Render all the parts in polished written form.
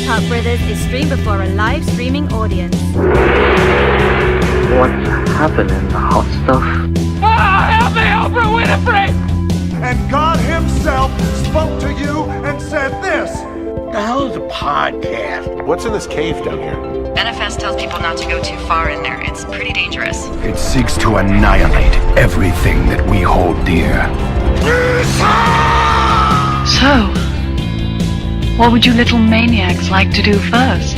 Kart Brothers is streamed before a live streaming audience. What's happening, hot stuff? Help me, Oprah Winfrey! And God himself spoke to you and said this. The hell is a podcast? What's in this cave down here? NFS tells people not to go too far in there. It's pretty dangerous. It seeks to annihilate everything that we hold dear. So, what would you little maniacs like to do first?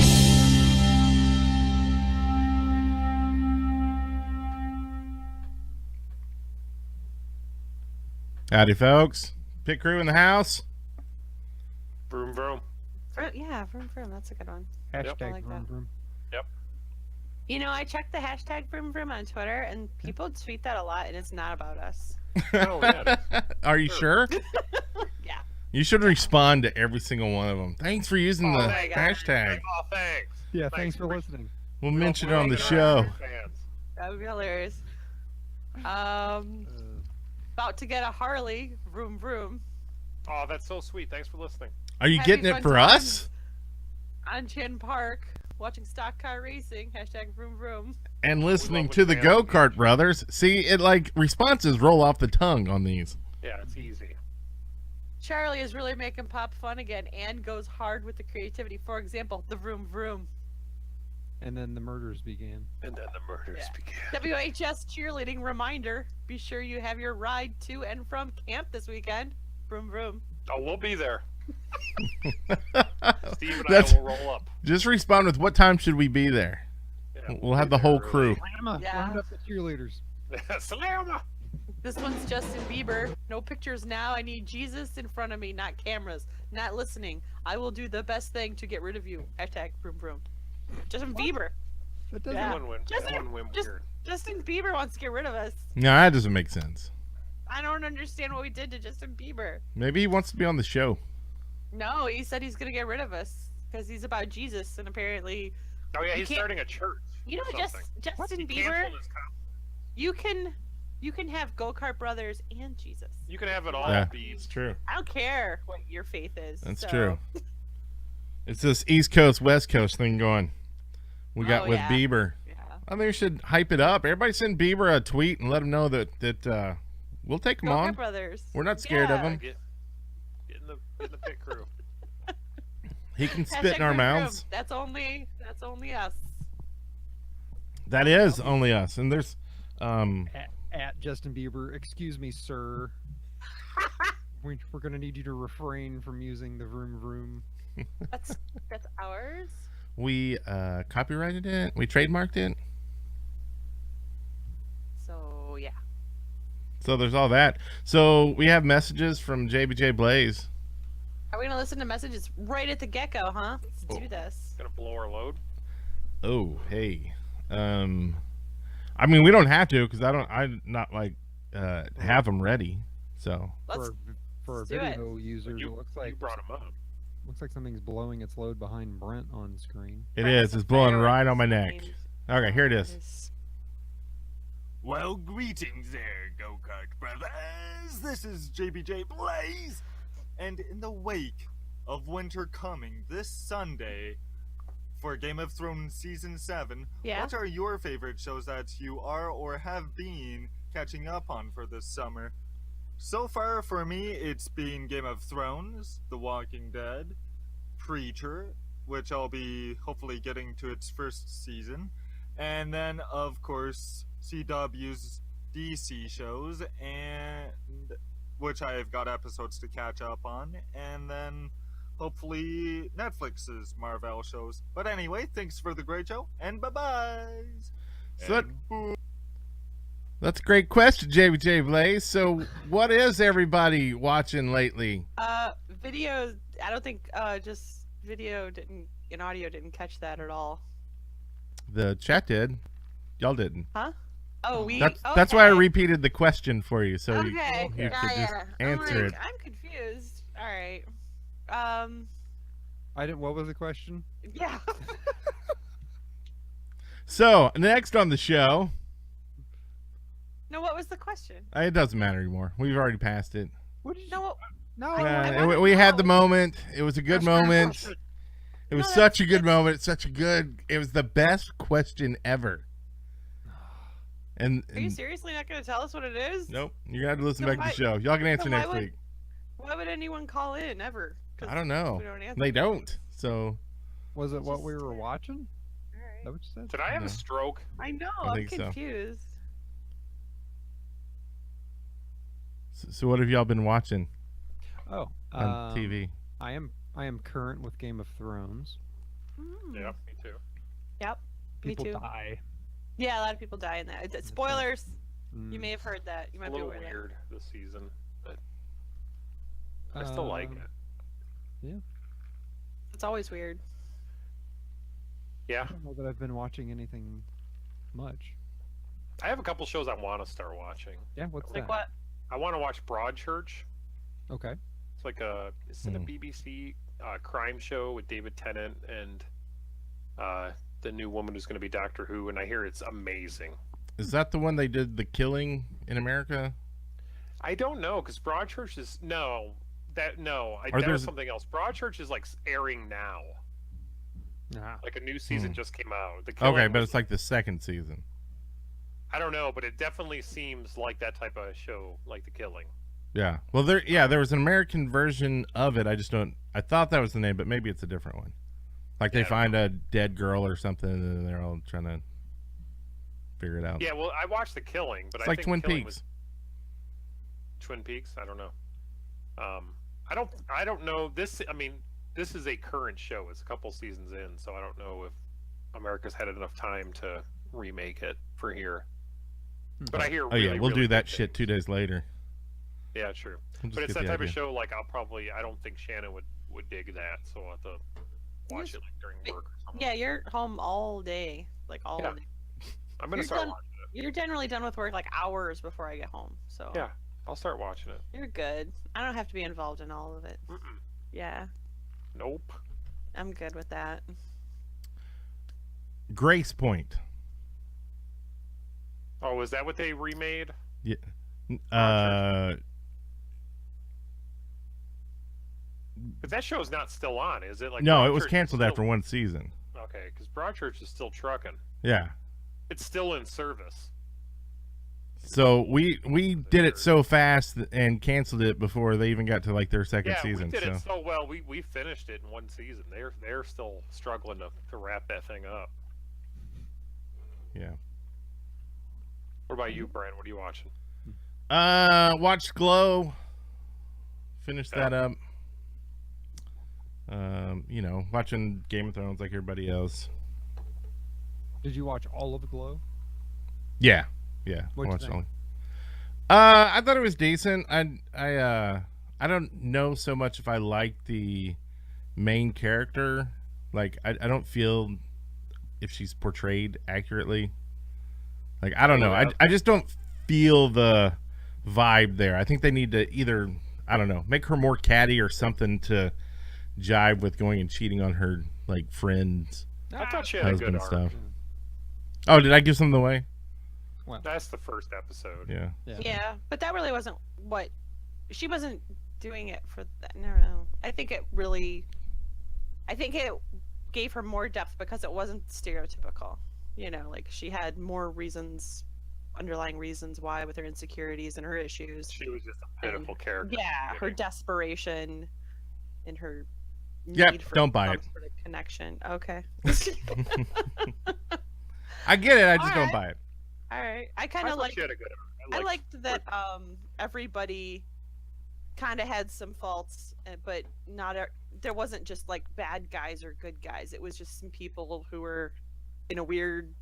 Howdy, folks. Pit crew in the house. Vroom, vroom. Yeah, vroom vroom. That's a good one. Hashtag like vroom vroom. Yep. You know, I checked the hashtag vroom vroom on Twitter, and people tweet that a lot, and it's not about us. Oh, yeah. Are you sure? Yeah. You should respond to every single one of them. Thanks for using the my God. hashtag. Oh, thanks. Yeah, thanks for listening. We'll mention it on the show. That would be hilarious. About to get a Harley. Vroom vroom. Oh, that's so sweet. Thanks for listening. Are you Having getting it fun for times us? On Chin Park, watching stock car racing. Hashtag vroom vroom. And listening love to when the fans Go engage. Kart Brothers. See, it like responses roll off the tongue on these. Yeah, it's easy. Charlie is really making pop fun again and goes hard with the creativity. For example, the vroom vroom. And then the murders began. And then the murders began. WHS cheerleading reminder. Be sure you have your ride to and from camp this weekend. Vroom vroom. Oh, we'll be there. Steve and That's- I will roll up. Just respond with what time should we be there? Yeah, We'll have the whole crew. Slamma! Yeah. Round up the cheerleaders. Salama! This one's Justin Bieber. No pictures now. I need Jesus in front of me, not cameras. Not listening. I will do the best thing to get rid of you. Hashtag vroom vroom. Justin Bieber. That doesn't. Yeah. That one went Just- weird. Justin Bieber wants to get rid of us. No, that doesn't make sense. I don't understand what we did to Justin Bieber. Maybe he wants to be on the show. No, he said he's gonna get rid of us because he's about Jesus, and apparently, Oh, yeah, You he's can't- starting a church. you know, or just something. Justin He Bieber. canceled his You can have Go Kart Brothers and Jesus. You can have it all, Yeah, Beebs. it's true. I don't care what your faith is. That's so. true. It's this East Coast, West Coast thing going. We got Oh, with yeah. Bieber. Yeah. I think we should hype it up. Everybody send Bieber a tweet and let him know that we'll take him Go on. Kart Brothers. We're not scared of Yeah. him. Get in the pit crew. He can spit Hashtag in our vroom vroom. mouths. That's only us. That is only us. And there's At Justin Bieber, excuse me, sir. We're gonna need you to refrain from using the vroom vroom. That's ours. we copyrighted it. We trademarked it. So yeah. So there's all that. So we have messages from JBJ Blaze. Are we gonna listen to messages right at the get-go, huh? Let's do this. Gonna blow our load. Oh, hey. I mean, we don't have to because I'm not like have them ready. So Let's For our let's do it. video users, You, it looks like you brought him up. something's blowing its load behind Brent on screen. it Right, is. some It's blowing fireworks right on my neck. and- Okay, here it is. Well, greetings there, Go Kart Brothers. This is JBJ Blaze. And in the wake of winter coming this Sunday for Game of Thrones Season 7, Yeah. what are your favorite shows that you are or have been catching up on for this summer? So far, for me, it's been Game of Thrones, The Walking Dead, Preacher, which I'll be hopefully getting to its first season, and then, of course, CW's DC shows, and which I've got episodes to catch up on, and then hopefully Netflix's Marvel shows. But anyway, thanks for the great show, and bye-bye! So that's a great question, JBJ Blaze. So what is everybody watching lately? Video. I don't think just video didn't and audio didn't catch that at all. The chat did. Y'all didn't. Huh? Oh, That's why I repeated the question for you, so you Okay. could just I'm answer like, it. I'm confused. All right. I didn't. What was the question? Yeah. So next on the show, No, what was the question? it doesn't matter anymore. We've already passed it. What did you? No. No. I wanna We had the know. moment. It was a good moment. It was No, such a good moment. It was the best question ever. And Are you seriously not going to tell us what it is? nope, you got to listen So back to why- the show. Y'all can answer so why next would- week. Why would anyone call in ever? 'Cause I don't know. we don't answer. They don't. So Was it what we Just- were watching? Alright. Is that what you said? Did I have No. a stroke? I know. I I'm think so. confused. so what have y'all been watching Oh, on TV? I am current with Game of Thrones. Mm. Yeah, me too. Yep. Me People too. die. Yeah, a lot of people die in that. Spoilers. You Mm. may have heard that. You A might be little aware of that. weird this season, but I still like Um, it. It's always weird. Yeah, I don't know that I've been watching anything much. I have a couple shows I want to start watching. Yeah, what's Like that? what? I want to watch Broadchurch. Okay. It's like it's in a BBC crime show with David Tennant and the new woman who's going to be Doctor Who, and I hear it's amazing. Is that the one they did the killing in America? I don't know because Broadchurch is that Or was there's- something else. Broadchurch is like airing now, Ah. like a new season just came out. The Okay, Killing but was- it's like the second season. I don't know, but it definitely seems like that type of show, like The Killing. Yeah. Well, there was an American version of it. I thought that was the name, but maybe it's a different one. Like they Yeah, I find a dead girl or something, and they're all trying to figure it out. Yeah, well, I watched The Killing, but It's I like think Twin Killing Peaks. was Twin Peaks. I don't know. I don't know. This is a current show. It's a couple seasons in, so I don't know if America's had enough time to remake it for here. But I hear. Oh Really, yeah, we'll really do that good shit 2 things. days later. Yeah, true. We'll just But it's get that the type of idea. show. Like I don't think Shannon would dig that, so I'll have to watch it like during work or something. Yeah, you're home all day, like all Yeah. day. I'm gonna You're start done- watching it. You're generally done with work like hours before I get home, so Yeah, I'll start watching it. you're good. I don't have to be involved in all of it. Mm-mm. Yeah, Nope. I'm good with that. Grace Point. Oh, is that what they remade? But that show's not still on, is it? Like No, it was Broadchurch is canceled still- after one season. Okay, because Broadchurch is still trucking. Yeah. It's still in service. So we did it so fast and canceled it before they even got to like their second Yeah, season. we did so it so well. We finished it in one season. They're still struggling to wrap that thing up. yeah. What about you, Brent? What are you watching? Watched Glow. Finished that up. Watching Game of Thrones like everybody else. Did you watch all of Glow? Yeah. I What'd you watched think? all. I thought it was decent. I don't know so much if I like the main character. Like I don't feel if she's portrayed accurately. Like I don't know. I just don't feel the vibe there. I think they need to either make her more catty or something to jive with going and cheating on her like friends, I thought she had a good husband arc. stuff. Oh, did I give something away? That's the first episode. Yeah. Yeah, but that really wasn't what she wasn't doing it for. No, I think it gave her more depth because it wasn't stereotypical. Like she had more underlying reasons why with her insecurities and her issues. She was just a pitiful character. Yeah, her desperation and her Yep, need for don't buy some it. sort of connection. Okay. I get it. I just don't Alright. buy it. All right. I kind I of thought like. she had a good arc. I liked that everybody kind of had some faults, but there wasn't just like bad guys or good guys. It was just some people who were in a weird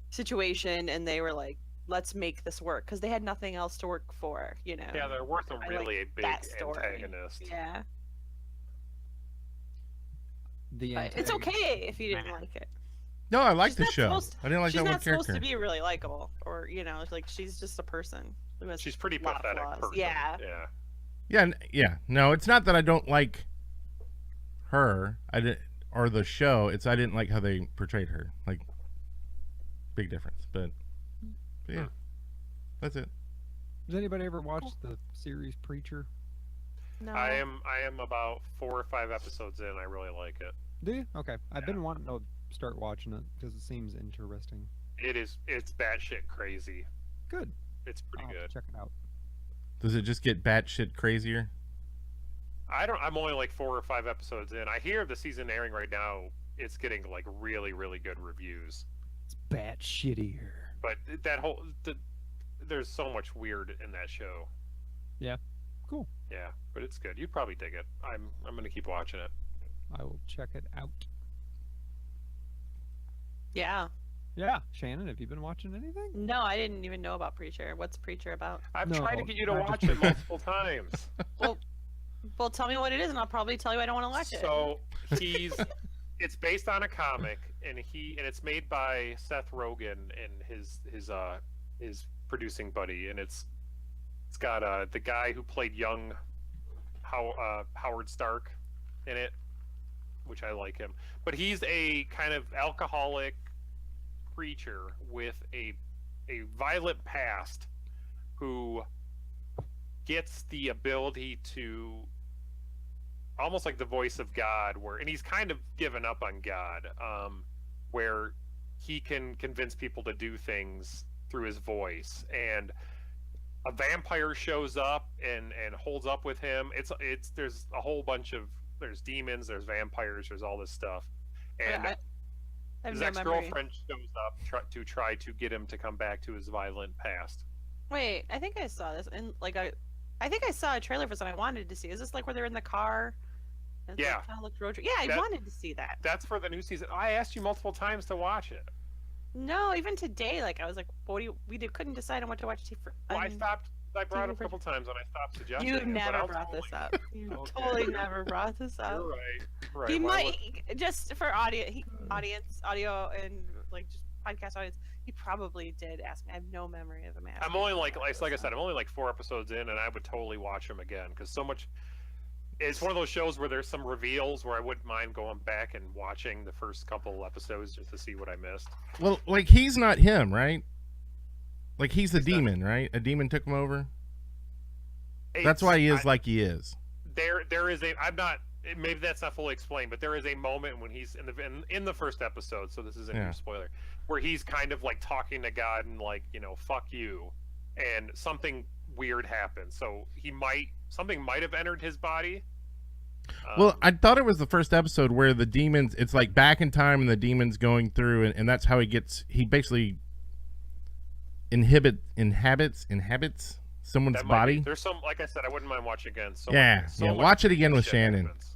situation and they were like, let's make this work because they had nothing else to work for, Yeah, there wasn't I really liked a big that story. antagonist. Yeah. The But it's okay if you didn't like it. No, I like She's the not show. supposed- I didn't like She's that one not supposed character. to be really likable or, like she's just a person who has She's pretty a lot of pathetic flaws. person. Yeah. Yeah. No, it's not that I don't like her. Or the show. It's I didn't like how they portrayed her. Like, big difference. But yeah, that's it. Has anybody ever watched the series Preacher? No. I am about 4 or 5 episodes in. I really like it. Do you? Okay. I've been wanting to start watching it because it seems interesting. It's batshit crazy. Good. It's pretty good. Check it out. Does it just get batshit crazier? I'm only like 4 or 5 episodes in. I hear the season airing right now. It's getting like really, really good reviews. It's bat shittier. But there's so much weird in that show. Yeah. Cool. Yeah, but it's good. You'd probably dig it. I'm gonna keep watching it. I will check it out. Yeah. Yeah. Shannon, have you been watching anything? No, I didn't even know about Preacher. What's Preacher about? I've tried to get you to watch it multiple times. Well, tell me what it is, and I'll probably tell you I don't want to watch it. So it's based on a comic, and it's made by Seth Rogen and his producing buddy, and it's got the guy who played young Howard Stark in it, which I like him. But he's a kind of alcoholic preacher with a violent past who gets the ability to almost like the voice of God, and he's kind of given up on God, where he can convince people to do things through his voice, and a vampire shows up and holds up with him. There's a whole bunch of there's demons, there's vampires, there's all this stuff, and his ex-girlfriend shows up to try to get him to come back to his violent past. Wait, I think I saw this, and I think I saw a trailer for something I wanted to see. Is this like where they're in the car? And Yeah. Kind of looked road trip. Yeah, I wanted to see that. That's for the new season. I asked you multiple times to watch it. No, even today, like I was like, "What do you?" Couldn't decide on what to watch. I brought it a couple times and I stopped suggesting. You it, never brought this up. You totally never brought this up. You're right. He might just for audio, and like just podcast audience. He probably did ask me. I have no memory of him asking. I'm only like I said, I'm only like 4 episodes in, and I would totally watch him again because so much. It's one of those shows where there's some reveals where I wouldn't mind going back and watching the first couple episodes just to see what I missed. Well, like he's not him, right? Like he's a demon, right? A demon took him over. That's why he is like he is. There is a. I'm not. Maybe that's not fully explained, but there is a moment when he's in the first episode. So this is a new spoiler, where he's kind of like talking to God and like fuck you, and something weird happens. So something might have entered his body. Well, I thought it was the first episode where the demons. It's like back in time, and the demons going through, and that's how he basically inhabits someone's body. There's some, like I said, I wouldn't mind watching again. Watch it again with Shannon. Happens.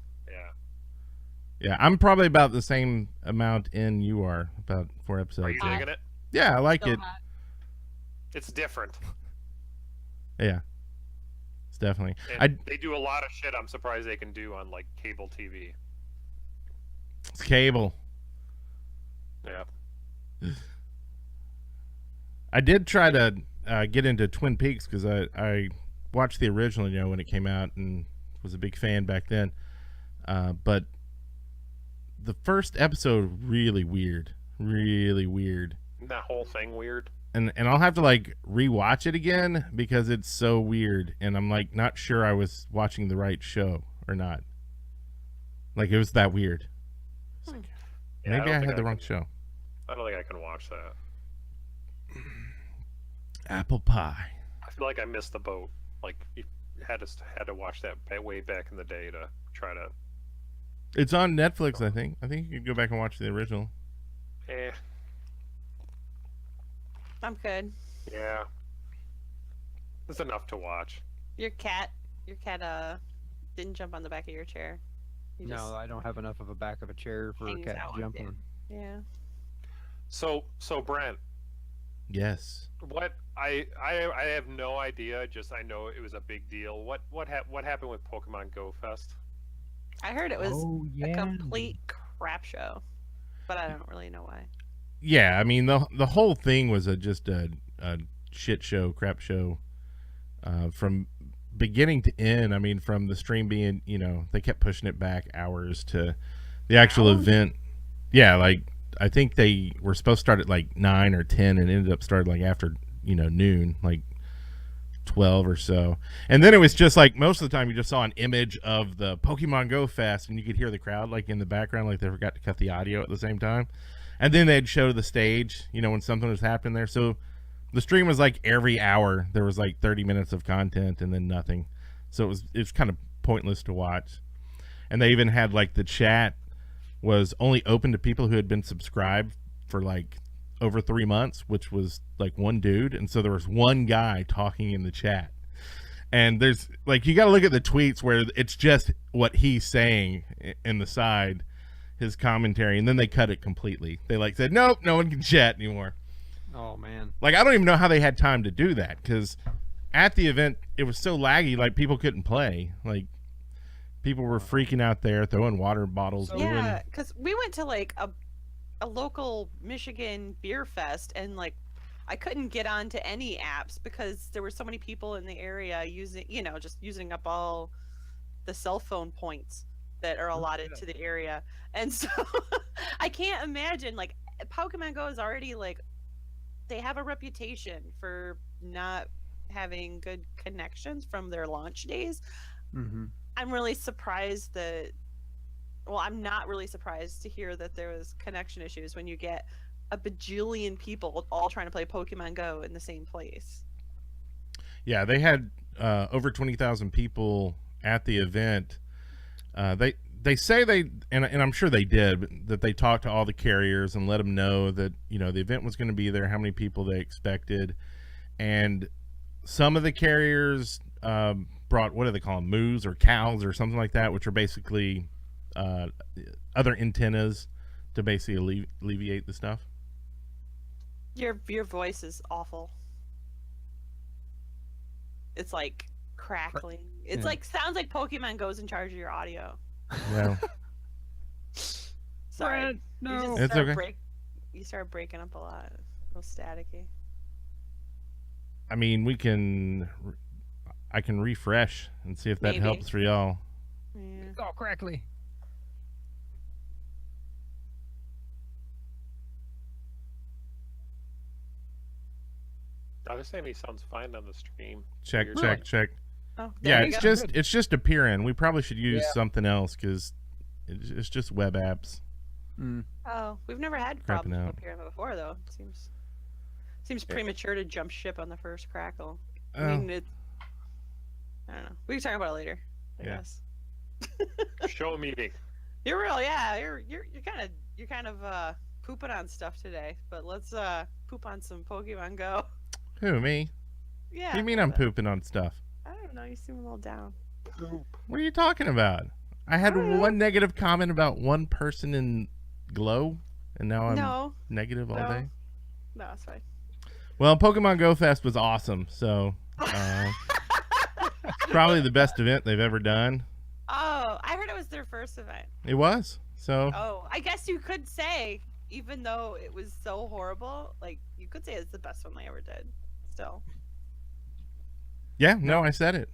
Yeah, I'm probably about the same amount in you are, about 4 episodes. Are you digging it? Yeah, I like it. It's different. Yeah, it's definitely. They do a lot of shit I'm surprised they can do on like cable TV. It's cable. Yeah. I did try to get into Twin Peaks because I watched the original, when it came out, and was a big fan back then. But the first episode really weird. That whole thing weird. And I'll have to like rewatch it again because it's so weird, and I'm like not sure I was watching the right show or not. Like it was that weird. Like, maybe I had the wrong show. I don't think I can watch that. Apple pie. I feel like I missed the boat. Like you had to watch that way back in the day to try to. It's on Netflix, I think. I think you could go back and watch the original. I'm good. Yeah. It's enough to watch. Your cat didn't jump on the back of your chair. No, I don't have enough of a back of a chair for a cat to jump on. Yeah. So Brent. Yes. What I have no idea. Just I know it was a big deal. What happened with Pokemon GO Fest? I heard it was a complete crap show, but I don't really know why. Yeah, I mean the whole thing was just a shit show, crap show, from beginning to end. I mean, from the stream being, they kept pushing it back hours to the actual event. Yeah, like I think they were supposed to start at like 9 or 10 and ended up starting like after noon, like 12 or so. And then it was just like most of the time you just saw an image of the Pokemon GO Fest and you could hear the crowd like in the background, like they forgot to cut the audio at the same time. And then they'd show the stage, you know, when something was happening there. So the stream was like every hour there was like 30 minutes of content and then nothing. So it was kind of pointless to watch. And they even had like the chat was only open to people who had been subscribed for like over 3 months, which was like one dude. And so there was one guy talking in the chat. And there's like, you got to look at the tweets where it's just what he's saying in the side, his commentary, and then they cut it completely. They like said, nope, no one can chat anymore. Oh man. Like, I don't even know how they had time to do that, because at the event it was so laggy, like people couldn't play. Like people were freaking out there, throwing water bottles. Yeah, because we went to like a local Michigan beer fest, and like I couldn't get onto any apps because there were so many people in the area using, you know, just using up all the cell phone points that are allotted to the area. And so I can't imagine, like, Pokemon Go is already like, they have a reputation for not having good connections from their launch days. Mm-hmm. I'm really surprised that, well, I'm not really surprised to hear that there was connection issues when you get a bajillion people all trying to play Pokemon Go in the same place. Yeah, they had over 20,000 people at the event. They say they, and I'm sure they did, that they talked to all the carriers and let them know that, you know, the event was going to be there, how many people they expected. And some of the carriers brought, what do they call them, moos or cows or something like that, which are basically other antennas to basically alleviate the stuff. Your voice is awful. It's like crackling. It's like, sounds like Pokemon Go's in charge of your audio. Well, sorry. Brent, no. It's okay. You start breaking up a lot. Real staticky. I mean, I can refresh and see if that Maybe. helps for y'all. Yeah. It's all crackly. I was saying he sounds fine on the stream. Check. Oh, Yeah, there you go. it's just a peer-in. We probably should use something else because it's just web apps. Mm. Oh, we've never had Crapping problems out. with Pyre before, though. It seems premature to jump ship on the first crackle. I mean, I don't know. We can talk about it later, I guess. Show meeting. You're real, yeah. You're kind of pooping on stuff today, but let's poop on some Pokemon Go. Who, me? Yeah. What do you mean I'm pooping on stuff? I don't know. You seem a little down. What are you talking about? I had one negative comment about one person in Glow, and now I'm negative all day. No, it's fine. Well, Pokemon GO Fest was awesome, so probably the best event they've ever done. Oh, I heard it was their first event. It was, so. Oh, I guess you could say, even though it was so horrible, like, you could say it's the best one they ever did. Still. Yeah, no, I said it.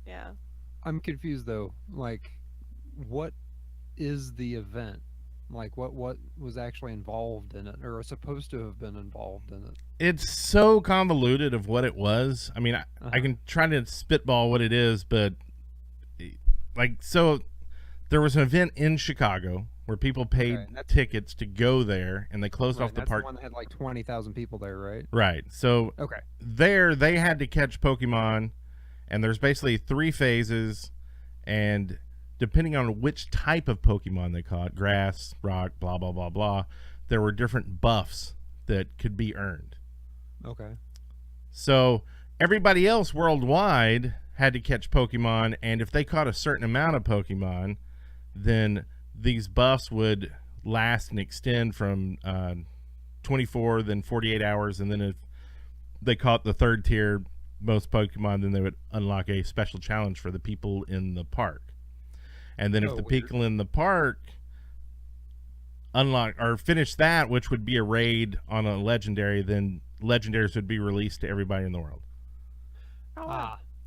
Yeah. I'm confused though. Like, what is the event? Like, what was actually involved in it, or supposed to have been involved in it? It's so convoluted of what it was. I mean, I can try to spitball what it is, but like, so there was an event in Chicago where people paid tickets to go there, and they closed off the park. The one that had like 20,000 people there, right? Right. So there they had to catch Pokemon, and there's basically 3 phases, and depending on which type of Pokemon they caught, grass, rock, blah, blah, blah, blah, there were different buffs that could be earned. Okay. So everybody else worldwide had to catch Pokemon, and if they caught a certain amount of Pokemon, then these buffs would last and extend from 24, then 48 hours, and then if they caught the 3rd tier most Pokemon, then they would unlock a special challenge for the people in the park. And then if the people in the park unlock or finish that, which would be a raid on a legendary, then legendaries would be released to everybody in the world.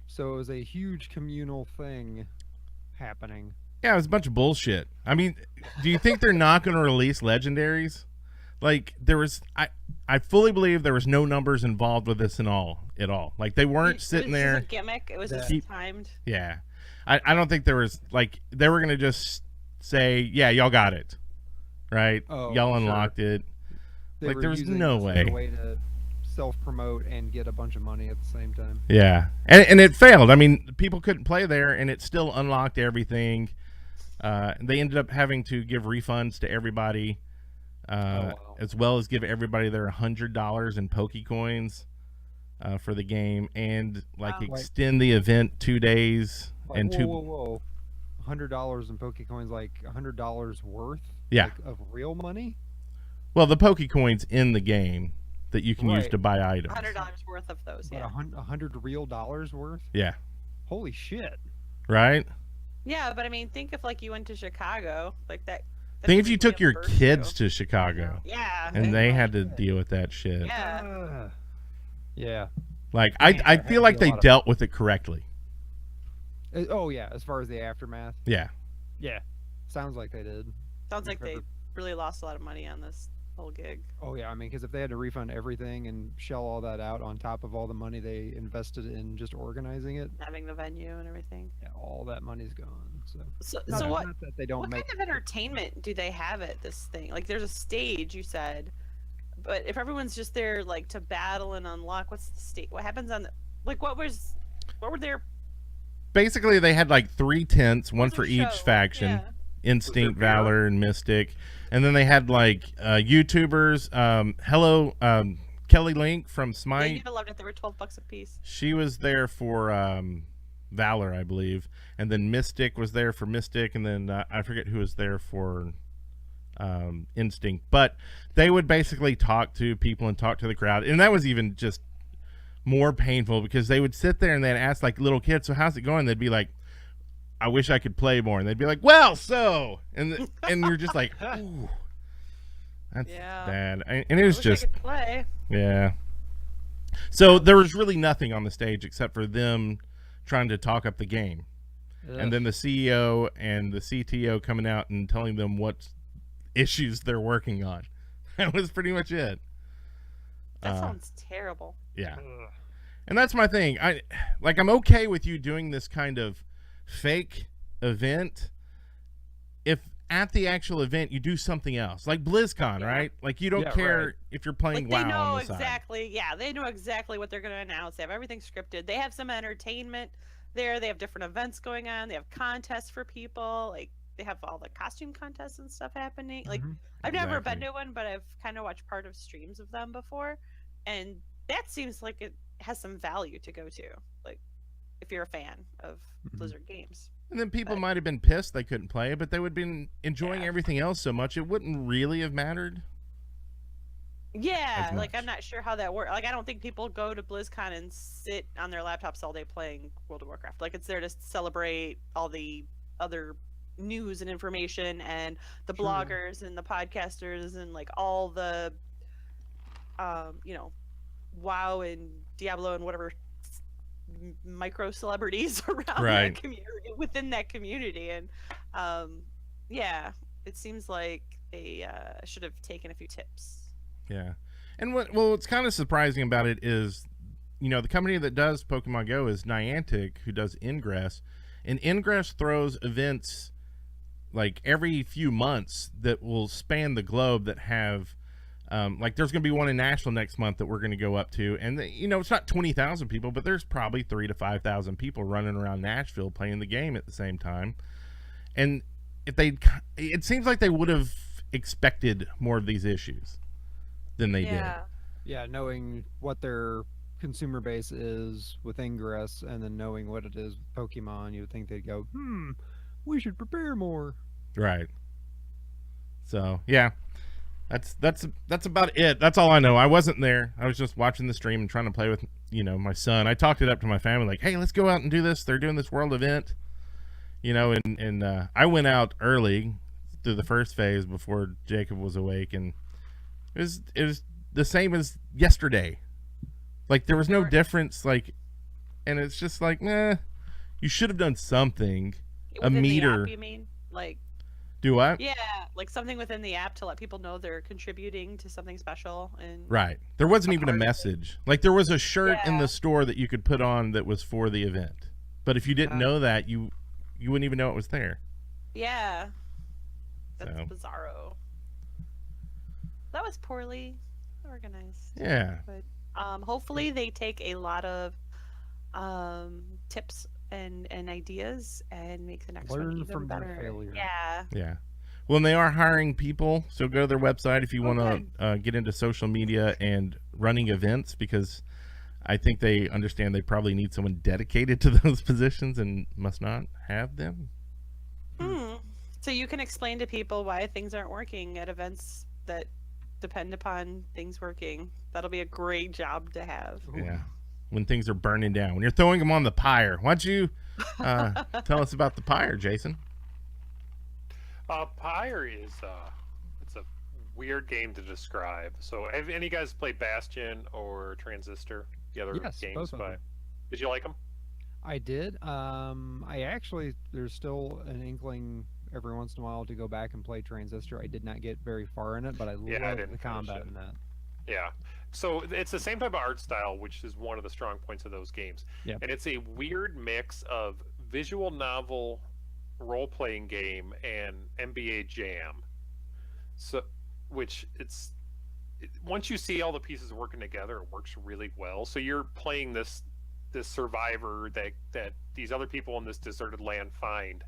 So it was a huge communal thing happening. Yeah, it was a bunch of bullshit. I mean, do you think they're not going to release legendaries? Like there was, I fully believe there was no numbers involved with this at all. Like they weren't sitting there. It was a gimmick. It was just timed. Yeah, I don't think there was like they were gonna just say, yeah, y'all got it, right? Y'all unlocked it. Like there was no way. A way to self-promote and get a bunch of money at the same time. Yeah, and it failed. I mean, people couldn't play there, and it still unlocked everything. They ended up having to give refunds to everybody. As well as give everybody their $100 in Pokecoins for the game, and extend the event 2 days and whoa. $100 in Pokecoins, like $100 worth? Yeah, of real money. Well, the Pokecoins in the game that you can use to buy items. $100 worth of those. Yeah. $100 real dollars worth. Yeah. Holy shit. Right. Yeah, but I mean, think if like you went to Chicago, like that. Think if you took your kids to Chicago. Yeah. And they had to deal with that shit. Yeah. Yeah. Like I feel like they dealt with it correctly. Oh yeah, as far as the aftermath. Yeah. Yeah. Sounds like they did. Sounds like they really lost a lot of money on this whole gig. Oh yeah, I mean, because if they had to refund everything and shell all that out on top of all the money they invested in just organizing it, having the venue and everything, yeah, all that money's gone. So what? Not that they don't what make kind of entertainment do they have at this thing? Like, there's a stage, you said, but if everyone's just there like to battle and unlock, what's the stage? What happens on the what were their? Basically, they had like 3 tents, one for each faction. Yeah. Instinct, Valor, and Mystic. And then they had like YouTubers. Kelly Link from Smite. Yeah, you'd have loved it. They were $12 a piece. She was there for Valor, I believe. And then Mystic was there for Mystic. And then I forget who was there for Instinct. But they would basically talk to people and talk to the crowd. And that was even just more painful because they would sit there and they'd ask like little kids, so how's it going? They'd be like, I wish I could play more. And they'd be like, well, so. And you're just like, ooh. That's bad. And it was just. I could play. Yeah. So there was really nothing on the stage except for them trying to talk up the game. Ugh. And then the CEO and the CTO coming out and telling them what issues they're working on. That was pretty much it. That sounds terrible. Yeah. Ugh. And that's my thing. I'm okay with you doing this kind of fake event if at the actual event you do something else like BlizzCon, right? Like you don't care if you're playing WoW. They know on the exactly. side. Yeah, they know exactly what they're going to announce. They have everything scripted. They have some entertainment there. They have different events going on. They have contests for people. Like they have all the costume contests and stuff happening. Like I've never been to one, but I've kind of watched part of streams of them before, and that seems like it has some value to go to. Like if you're a fan of Blizzard games. And then people might have been pissed they couldn't play, but they would have been enjoying everything else so much it wouldn't really have mattered. Yeah, like I'm not sure how that works. Like I don't think people go to BlizzCon and sit on their laptops all day playing World of Warcraft. Like it's there to celebrate all the other news and information and the bloggers and the podcasters and like all the WoW and Diablo and whatever micro celebrities around that community, within that community. And it seems like they should have taken a few tips. Yeah. And what's kind of surprising about it is, the company that does Pokemon Go is Niantic, who does Ingress, and Ingress throws events like every few months that will span the globe that have like there's going to be one in Nashville next month that we're going to go up to. And, it's not 20,000 people, but there's probably 3,000 to 5,000 people running around Nashville playing the game at the same time. And it seems like they would have expected more of these issues than they did. Yeah, knowing what their consumer base is with Ingress and then knowing what it is with Pokemon, you would think they'd go, we should prepare more. Right. So, yeah. That's about it. That's all I know. I wasn't there. I was just watching the stream and trying to play with, my son. I talked it up to my family like, hey, let's go out and do this. They're doing this world event. And I went out early through the first phase before Jacob was awake, and it was the same as yesterday. Like there was no difference, and it's just like, you should have done something. Within a meter. The app, you mean? Like Do what? Yeah, like something within the app to let people know they're contributing to something special. And Right. There wasn't even a message. Like there was a shirt in Yeah. the store that you could put on that was for the event. But if you didn't know that, you wouldn't even know it was there. yeah, that's So. bizarro. That was poorly organized. Yeah. But hopefully they take a lot of tips and ideas and make the next one Learn even from their better. failure. Yeah. Yeah. Well, and they are hiring people, so go to their website if you want to get into social media and running events, because I think they understand they probably need someone dedicated to those positions and must not have them. So you can explain to people why things aren't working at events that depend upon things working. That'll be a great job to have. Yeah. When things are burning down. When you're throwing them on the pyre. Why don't you tell us about the pyre, Jason? Pyre is it's a weird game to describe. So have any of you guys played Bastion or Transistor? The other Yes, games both of by them. Did you like them? I did. I actually, there's still an inkling every once in a while to go back and play Transistor. I did not get very far in it, but I love didn't the finish combat it. in that. Yeah. So it's the same type of art style, which is one of the strong points of those games. Yeah. And it's a weird mix of visual novel, role-playing game, and NBA Jam. So, once you see all the pieces working together, it works really well. So you're playing this survivor that these other people in this deserted land find,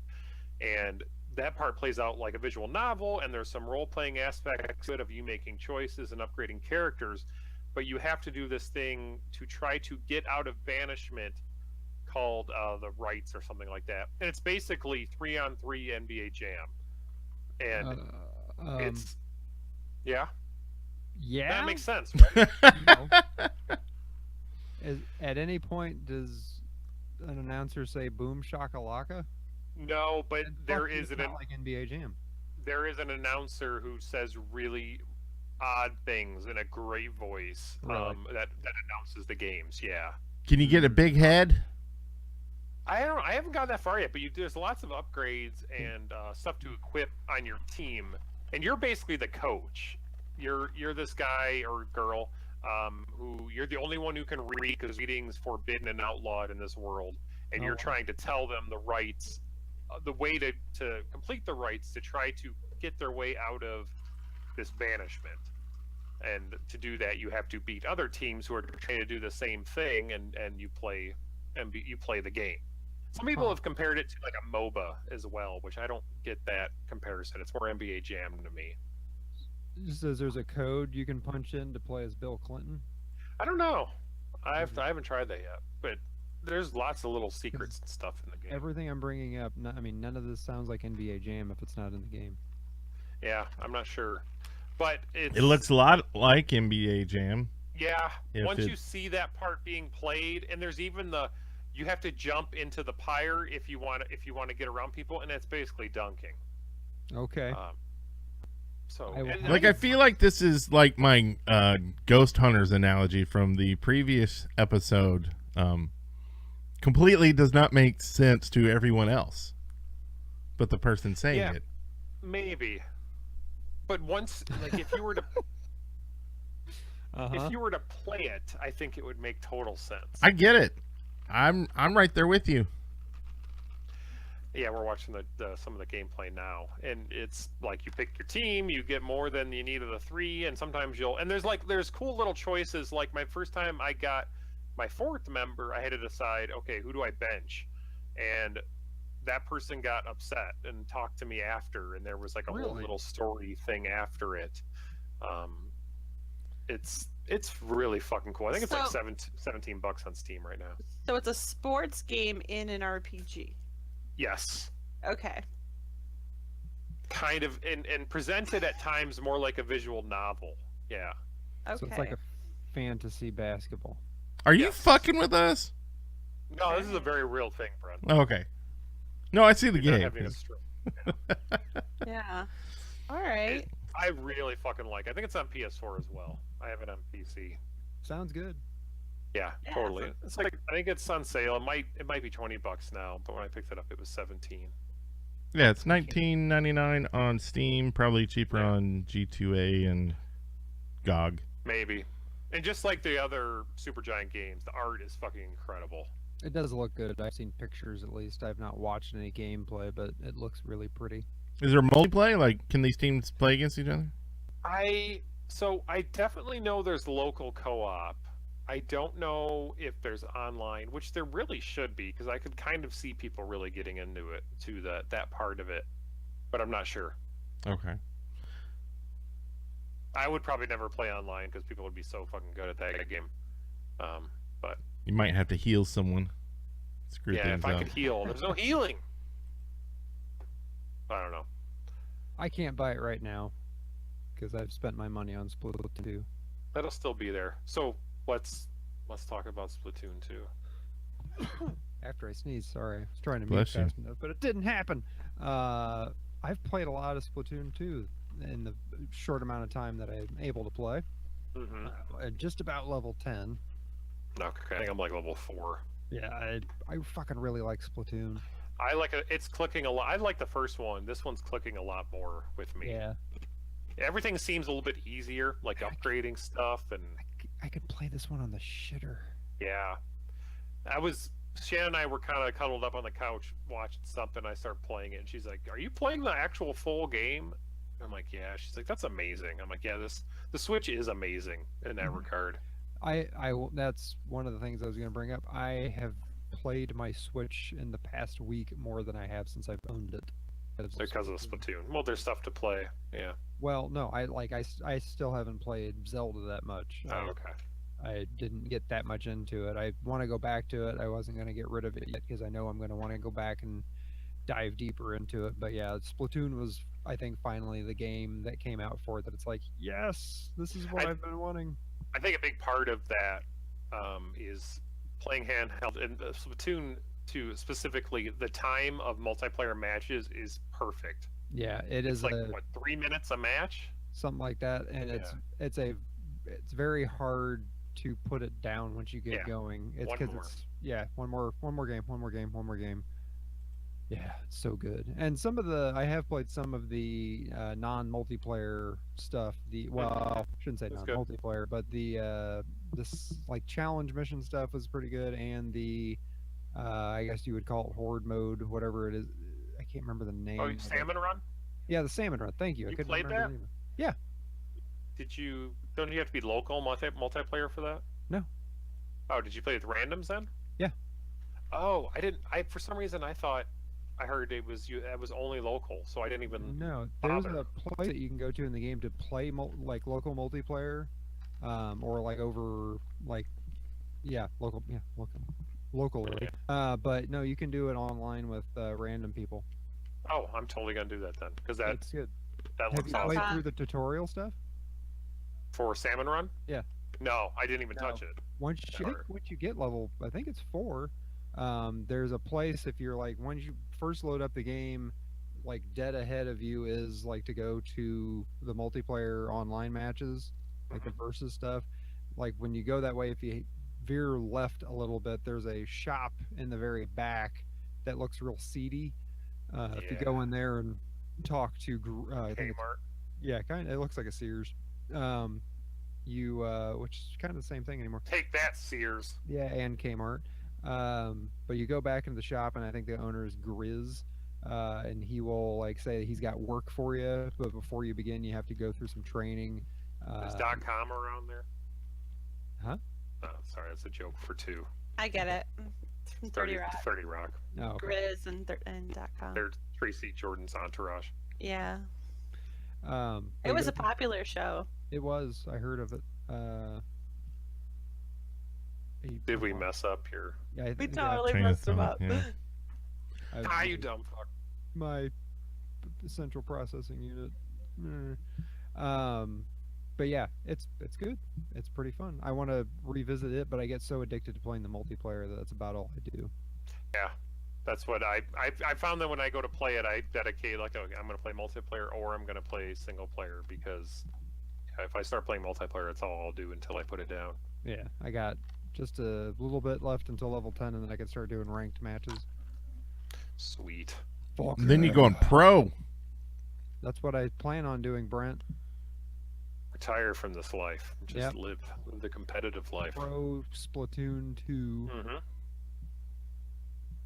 and that part plays out like a visual novel, and there's some role-playing aspects to it of you making choices and upgrading characters, but you have to do this thing to try to get out of banishment called the rights or something like that. And it's basically 3-on-3 NBA Jam. And it's yeah. That makes sense, right? At any point, does an announcer say "boom shakalaka"? No, but there is not like NBA Jam. There is an announcer who says really odd things in a great voice. Really? That announces the games. Yeah. Can you get a big head? I haven't gotten that far yet, but there's lots of upgrades and stuff to equip on your team, and you're basically the coach. You're this guy or girl who you're the only one who can read, because reading's forbidden and outlawed in this world, and you're trying to tell them the rights, the way to complete the rights to try to get their way out of this banishment. And to do that, you have to beat other teams who are trying to do the same thing, and you play the game. Some people have compared it to like a MOBA as well, which I don't get that comparison. It's more NBA Jam to me. Says there's a code you can punch in to play as Bill Clinton. I don't know. I haven't tried that yet, but there's lots of little secrets and stuff in the game. Everything I'm bringing up, none of this sounds like NBA Jam if it's not in the game. Yeah, I'm not sure, but It looks a lot like NBA Jam. Yeah, If once it- you see that part being played, and there's even you have to jump into the pyre if you want to get around people, and it's basically dunking. Okay. I feel like this is like my Ghost Hunters analogy from the previous episode. Completely does not make sense to everyone else, but the person saying it. Maybe. But once, like, if you were to if you were to play it, I think it would make total sense. I get it. I'm right there with you. Yeah, we're watching some of the gameplay now, and it's like you pick your team, you get more than you need of the 3, and sometimes there's cool little choices. Like my first time I got my 4th member, I had to decide, okay, who do I bench? And that person got upset and talked to me after, and there was like a whole little story thing after it. It's really fucking cool. I think it's like $17 on Steam right now. So it's a sports game in an RPG. Yes. Okay. Kind of, and presented at times more like a visual novel. Yeah. Okay. So it's like a fantasy basketball. Are you fucking with us? No, this is a very real thing, Brent. Okay. No, I see the You're not game. having a stroke. Yeah. All right. I really fucking like it. I think it's on PS4 as well. I have it on PC. Sounds good. Yeah, totally. It's like, I think it's on sale. It might be $20 now, but when I picked it up, it was 17. Yeah, it's $19.99 on Steam. Probably cheaper on G2A and GOG. Maybe. And just like the other Supergiant games, the art is fucking incredible. It does look good. I've seen pictures at least. I've not watched any gameplay, but it looks really pretty. Is there multiplayer? Like, can these teams play against each other? I definitely know there's local co-op. I don't know if there's online, which there really should be, because I could kind of see people really getting into it, to that part of it. But I'm not sure. Okay. I would probably never play online because people would be so fucking good at that game. But you might have to heal someone. Screw yeah, things if I up. could heal, there's no healing. I don't know. I can't buy it right now because I've spent my money on Splatoon 2. That'll still be there. So let's talk about Splatoon 2. After I sneezed, sorry. I was trying to mute Bless you. fast enough, but it didn't happen. I've played a lot of Splatoon 2 in the short amount of time that I'm able to play. Just about level 10. Okay, I think I'm like level 4. Yeah, I fucking really like Splatoon. I like it. It's clicking a lot. I like the first one. This one's clicking a lot more with me. Yeah. Everything seems a little bit easier, like upgrading stuff and. I could play this one on the shitter. Yeah. Shannon and I were kind of cuddled up on the couch watching something. I start playing it, and she's like, "Are you playing the actual full game?" I'm like, "Yeah." She's like, "That's amazing." I'm like, "Yeah, the Switch is amazing in that regard." That's one of the things I was going to bring up. I have played my Switch in the past week more than I have since I've owned it. Because of Splatoon. Well, there's stuff to play. Yeah. Well, no, I still haven't played Zelda that much. Oh, okay. I didn't get that much into it. I want to go back to it. I wasn't going to get rid of it yet because I know I'm going to want to go back and dive deeper into it. But yeah, Splatoon was, I think, finally the game that came out for it that it's like, yes, this is what I've been wanting. I think a big part of that is playing handheld. And Splatoon 2 specifically, the time of multiplayer matches is perfect. Yeah, it's like, what, 3 minutes a match? Something like that. And it's very hard to put it down once you get going. It's because one more game. Yeah, it's so good. And I have played some of the non-multiplayer stuff. I shouldn't say non-multiplayer, but this like challenge mission stuff was pretty good, and the I guess you would call it horde mode, whatever it is. I can't remember the name. Oh, Salmon Run? Yeah, the Salmon Run. Thank you. You played that? Yeah. Don't you have to be local multiplayer for that? No. Oh, did you play with randoms then? Yeah. Oh, I didn't. For some reason I thought I heard it was only local, so I didn't even. No, there's a place that you can go to in the game to play like local multiplayer, or like over locally. But no, you can do it online with random people. Oh, I'm totally gonna do that then, because that's good. That Have looks you awesome. played through the tutorial stuff? For Salmon Run? Yeah. No, I didn't even touch it. Once you get level, I think it's 4. There's a place if you're like once you first load up the game, like dead ahead of you is like to go to the multiplayer online matches, like the versus stuff. Like when you go that way, if you veer left a little bit, there's a shop in the very back that looks real seedy. If you go in there and talk to I think Kmart. It looks like a Sears. Which is kind of the same thing anymore. Take that, Sears. Yeah, and Kmart. But you go back into the shop, and I think the owner is Grizz, and he will like say he's got work for you, but before you begin, you have to go through some training. Is .com around there? Huh? Oh, sorry, that's a joke for 2. I get it. From 30 Rock. 30 Rock. Oh, okay. Grizz and .com. They're Tracy Jordan's entourage. Yeah. It was a popular show. It was. I heard of it. Did we mess up here? Yeah, we totally messed him up. Yeah. You dumb fuck. My central processing unit. But yeah, it's good. It's pretty fun. I want to revisit it, but I get so addicted to playing the multiplayer that that's about all I do. Yeah, that's what I found that when I go to play it, I dedicate like, okay, I'm going to play multiplayer or I'm going to play single player, because if I start playing multiplayer, it's all I'll do until I put it down. Yeah, I got just a little bit left until level 10, and then I can start doing ranked matches. Sweet. Fuck Then yeah. you're going pro. That's what I plan on doing, Brent. Retire from this life. Just live the competitive life. Pro Splatoon 2. Mm-hmm.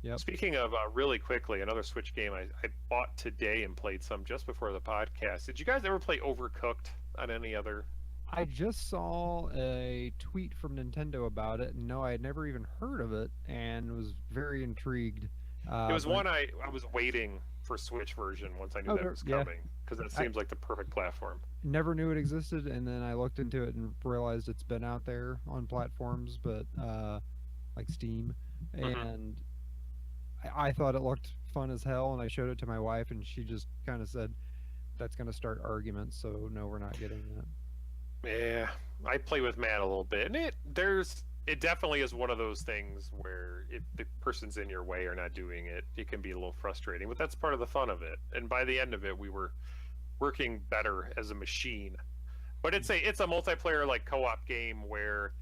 Yep. Speaking of really quickly, another Switch game I bought today and played some just before the podcast. Did you guys ever play Overcooked on any other? I just saw a tweet from Nintendo about it, and no, I had never even heard of it, and was very intrigued. It was one I was waiting for Switch version once I knew that it was coming, because it seems like the perfect platform. Never knew it existed, and then I looked into it and realized it's been out there on platforms, but like Steam, and I thought it looked fun as hell, and I showed it to my wife, and she just kind of said, "That's going to start arguments, so no, we're not getting that." Yeah, I play with Matt a little bit, and it definitely is one of those things where if the person's in your way or not doing it, it can be a little frustrating. But that's part of the fun of it. And by the end of it, we were working better as a machine. But it's a multiplayer like co-op game where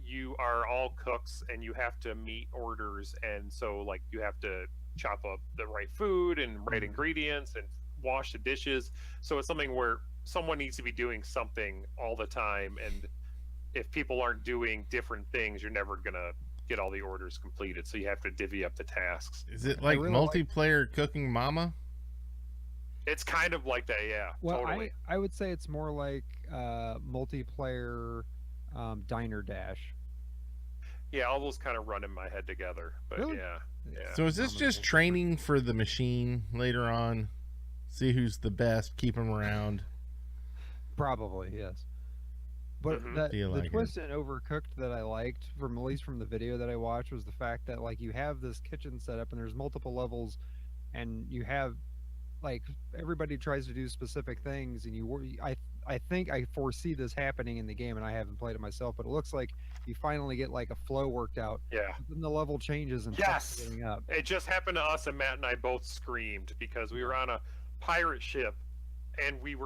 you are all cooks and you have to meet orders, and so like you have to chop up the right food and right ingredients and wash the dishes. So it's something where someone needs to be doing something all the time, and if people aren't doing different things, you're never gonna get all the orders completed. So you have to divvy up the tasks. Is it like multiplayer Cooking Mama? It's kind of like that, yeah. Well, totally. I would say it's more like multiplayer Diner Dash. Yeah, all those kind of run in my head together. But Really? yeah. So is this just training for the machine later on? See who's the best, keep them around. Probably, yes. But the twist in Overcooked that I liked, at least from the video that I watched, was the fact that like you have this kitchen set up and there's multiple levels, and you have like everybody tries to do specific things, and I think I foresee this happening in the game, and I haven't played it myself, but it looks like you finally get like a flow worked out. Yeah. Then the level changes and yes, getting up. It just happened to us, and Matt and I both screamed because we were on a pirate ship, and we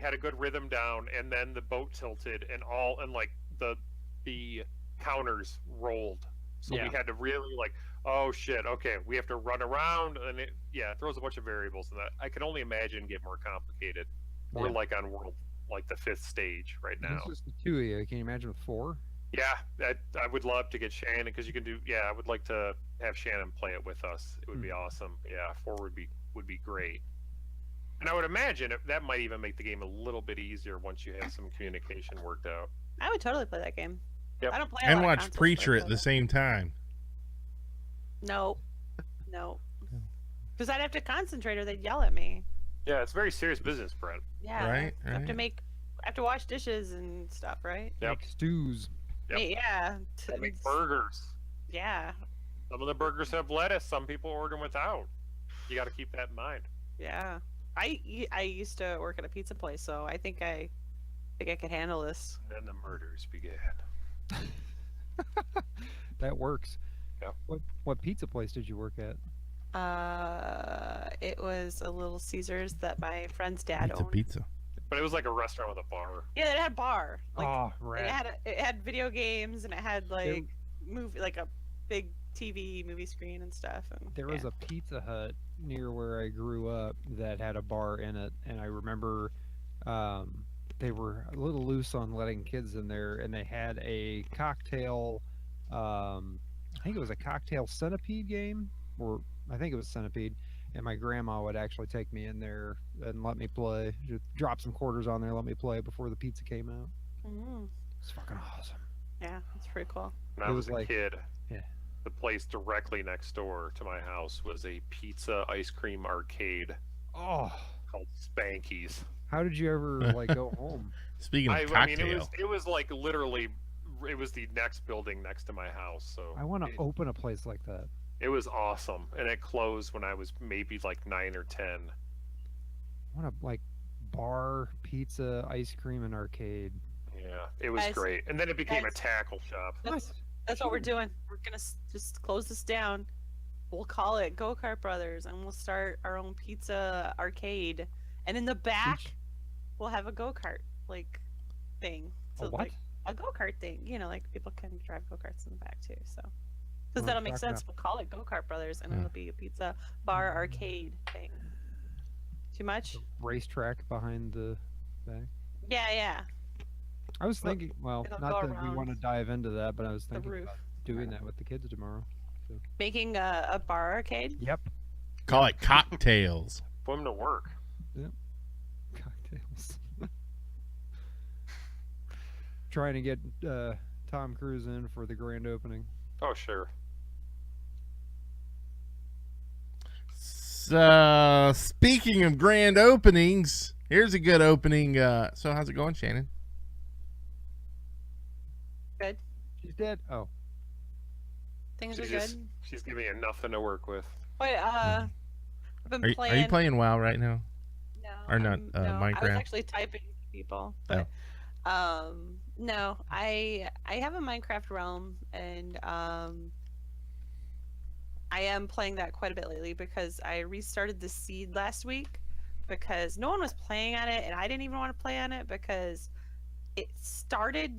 had a good rhythm down, and then the boat tilted, and like the counters rolled, so we had to really like, oh shit, okay, we have to run around, and it throws a bunch of variables in that. I can only imagine get more complicated. We're like on world like the 5th stage right now. It's just the 2 of you. Can you imagine with 4? Yeah, I would love to get Shannon, because you can do. Yeah, I would like to have Shannon play it with us. It would be awesome. Yeah, 4 would be great. And I would imagine that might even make the game a little bit easier once you have some communication worked out. I would totally play that game. Yep. I don't play a And lot of watch consoles, Preacher but at the same time. No. Because I'd have to concentrate or they'd yell at me. Yeah, it's very serious business, Brent. Yeah. Right. I have to wash dishes and stuff, right? Yep. Make stews. Yep. Yeah. Make burgers. Yeah. Some of the burgers have lettuce. Some people order them without. You got to keep that in mind. Yeah. I used to work at a pizza place, so I think I could handle this. And then the murders began. That works. Yeah. What pizza place did you work at? It was a Little Caesars that my friend's dad owned. Pizza. But it was like a restaurant with a bar. Yeah, it had a bar. Like, right. It had video games, and it had like like a big TV movie screen and stuff. And, there was a Pizza Hut near where I grew up that had a bar in it, and I remember they were a little loose on letting kids in there, and they had a cocktail. I think it was a cocktail centipede game, or I think it was centipede. And my grandma would actually take me in there and let me play. Just drop some quarters on there, let me play before the pizza came out. It's fucking awesome. Yeah, it's pretty cool. When I was a kid, yeah, the place directly next door to my house was a pizza ice cream arcade. Oh, called Spanky's. How did you ever like go home? Speaking of cocktail, I mean, it was like literally, it was the next building next to my house. So I want to open a place like that. It was awesome, and it closed when I was maybe like 9 or 10. I want to like bar, pizza, ice cream, and arcade. Yeah, it was great. And then it became a tackle shop. That's what we're doing. We're gonna just close this down. We'll call it Kart Brothers, and we'll start our own pizza arcade. And in the back, we'll have a go-kart like thing. So what? like a go-kart thing. You know, like people can drive go-karts in the back too. So Because that'll make sense. We'll call it Go Kart Brothers, and it'll be a pizza bar arcade thing. Too much? Racetrack behind the back. Yeah. I was thinking, well, it'll not go that we around want to dive into that, but I was thinking roof. about doing that with the kids tomorrow. So. Making a bar arcade? Yep. Call it cocktails. For him to work. Yep. Cocktails. Trying to get Tom Cruise in for the grand opening. Oh, sure. So, speaking of grand openings, here's a good opening. So, how's it going, Shannon? Good. She's dead. Oh. Things are good. She's giving you nothing to work with. Wait, I've been playing. Are you playing WoW right now? No. Or not? No, Minecraft. I was actually typing to people. But, no, I have a Minecraft realm, and I am playing that quite a bit lately because I restarted the seed last week because no one was playing on it, and I didn't even want to play on it because the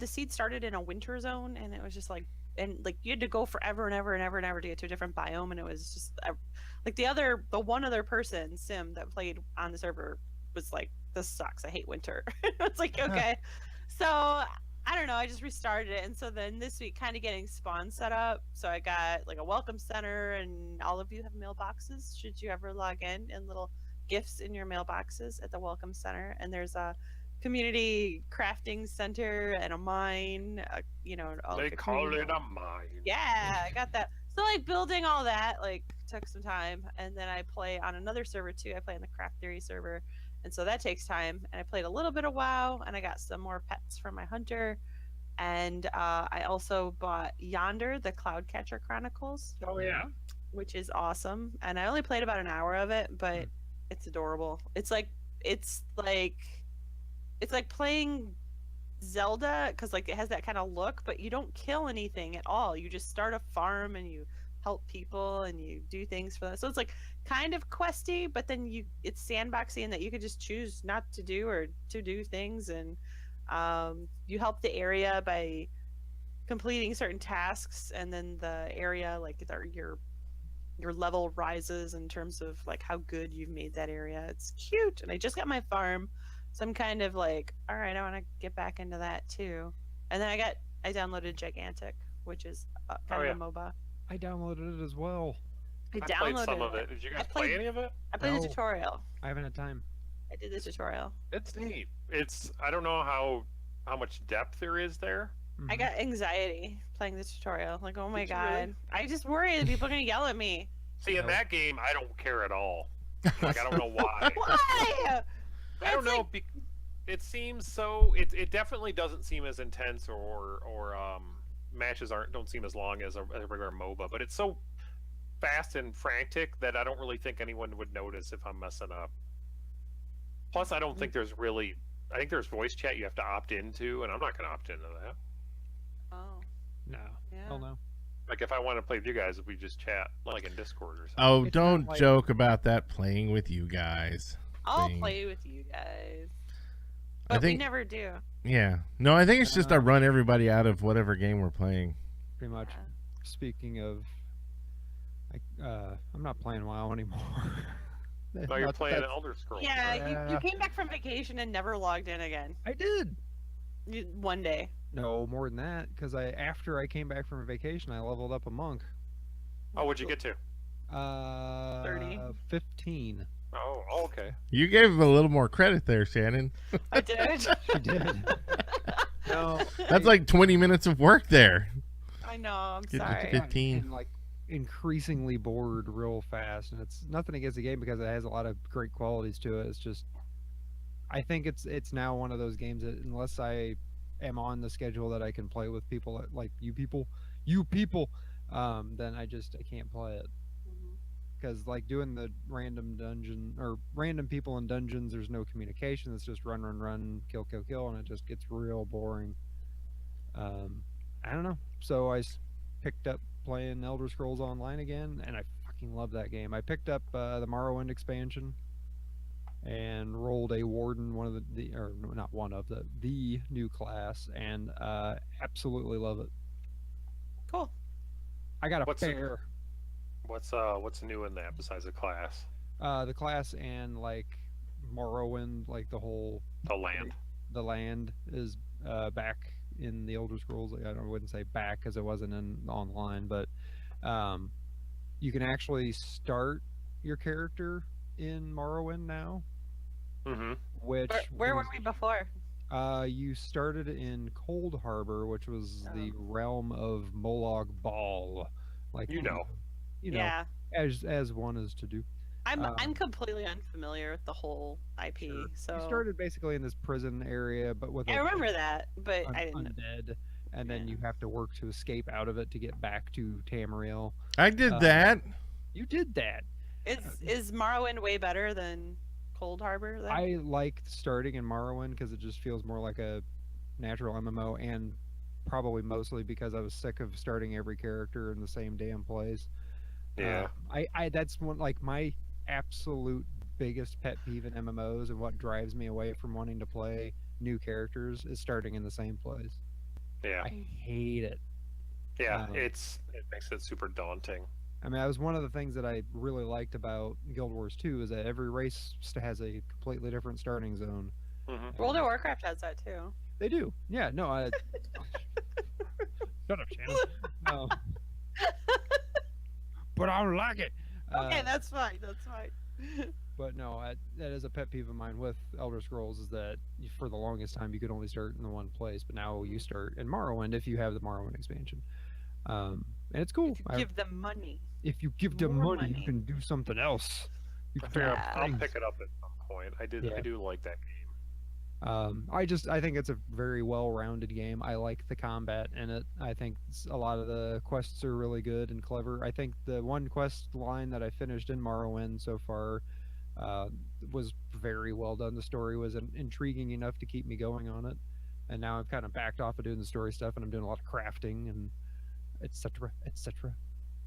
seed started in a winter zone, and it was just like, and like you had to go forever and ever and ever and ever to get to a different biome, and it was just like the one other person, Sim, that played on the server was like, this sucks, I hate winter. It's like, okay. So I don't know, I just restarted it, and so then this week kind of getting spawn set up, so I got like a welcome center, and all of you have mailboxes should you ever log in, and little gifts in your mailboxes at the welcome center, and there's a community crafting center and a mine, they call it a mine. Yeah, I got that. So like building all that like took some time, and then I play on another server too. I play on the Craft Theory server, and so that takes time. And I played a little bit of WoW, and I got some more pets for my hunter, and I also bought Yonder, the Cloudcatcher Chronicles. Oh yeah, which is awesome. And I only played about an hour of it, but it's adorable. It's like playing Zelda, because like it has that kind of look, but you don't kill anything at all. You just start a farm and you help people and you do things for them. So it's like kind of questy, but then it's sandboxy in that you could just choose not to do or to do things, and you help the area by completing certain tasks, and then the area, like your level rises in terms of like how good you've made that area. It's cute, and I just got my farm. So I'm kind of like, all right, I want to get back into that too. And then I downloaded Gigantic, which is kind of a MOBA. I downloaded it as well. I played some of it. Did you guys play any of it? I played the tutorial. I haven't had time. I did the tutorial. It's neat. I don't know how much depth there is there. I got anxiety playing the tutorial. Like, oh my god. Really? I just worry that people are going to yell at me. See, in that game, I don't care at all. Like, I don't know why. Why? I don't know. It seems so. It definitely doesn't seem as intense, or matches don't seem as long as a regular MOBA. But it's so fast and frantic that I don't really think anyone would notice if I'm messing up. Plus, I don't think there's really. I think there's voice chat you have to opt into, and I'm not going to opt into that. Oh. No. Yeah. Hell no. Like, if I want to play with you guys, we just chat like in Discord or something. Oh, don't joke about that playing with you guys. I'll play with you guys. But we never do. Yeah. No, I think it's just I run everybody out of whatever game we're playing. Pretty much. Speaking of, I'm not playing WoW anymore. No, you're playing Elder Scrolls. Yeah, you came back from vacation and never logged in again. I did. One day. No, more than that, because after I came back from a vacation, I leveled up a monk. Oh, what'd you get to? 30. 15. Oh, okay. You gave him a little more credit there, Shannon. I did. She did. No, that's like 20 minutes of work there. I know. I'm Get sorry. to 15. I'm like increasingly bored real fast, and it's nothing against the game because it has a lot of great qualities to it. It's just, I think it's now one of those games that unless I am on the schedule that I can play with people like you people, then I can't play it. Because like doing the random dungeon or random people in dungeons, there's no communication. It's just run, kill, and it just gets real boring. I don't know. So I picked up playing Elder Scrolls Online again, and I fucking love that game. I picked up the Morrowind expansion and rolled a Warden, the new class, and absolutely love it. Cool. I got a bear. What's new in that besides the class? The class and like Morrowind, like the land. The land is back in the Elder Scrolls. I wouldn't say back because it wasn't in online, but you can actually start your character in Morrowind now. Mm-hmm. Where were we before? You started in Cold Harbor, which was the realm of Molag Bal. Like yeah, as one is to do. I'm completely unfamiliar with the whole IP. Sure. So You started basically in this prison area, but with I remember that, but I didn't. Undead, and then you have to work to escape out of it to get back to Tamriel. I did that. You did that. Is Morrowind way better than Cold Harbor? Then? I like starting in Morrowind because it just feels more like a natural MMO, and probably mostly because I was sick of starting every character in the same damn place. Yeah. I that's one like my absolute biggest pet peeve in MMOs, and what drives me away from wanting to play new characters is starting in the same place. Yeah. I hate it. Yeah, it makes it super daunting. I mean, that was one of the things that I really liked about Guild Wars 2 is that every race has a completely different starting zone. Mm-hmm. World of Warcraft has that too. They do. Yeah, no, I... Shut up, Shannon. No. But I don't like it. Okay, that's fine. That's fine. But no, that is a pet peeve of mine with Elder Scrolls is that for the longest time you could only start in the one place, but now you start in Morrowind if you have the Morrowind expansion. And it's cool. If you give them money. If you give them money, you can do something else. I'll pick it up at some point. I do like that game. I think it's a very well-rounded game. I like the combat in it. I think a lot of the quests are really good and clever. I think the one quest line that I finished in Morrowind so far was very well done. The story was intriguing enough to keep me going on it. And now I've kind of backed off of doing the story stuff, and I'm doing a lot of crafting and etc. etc.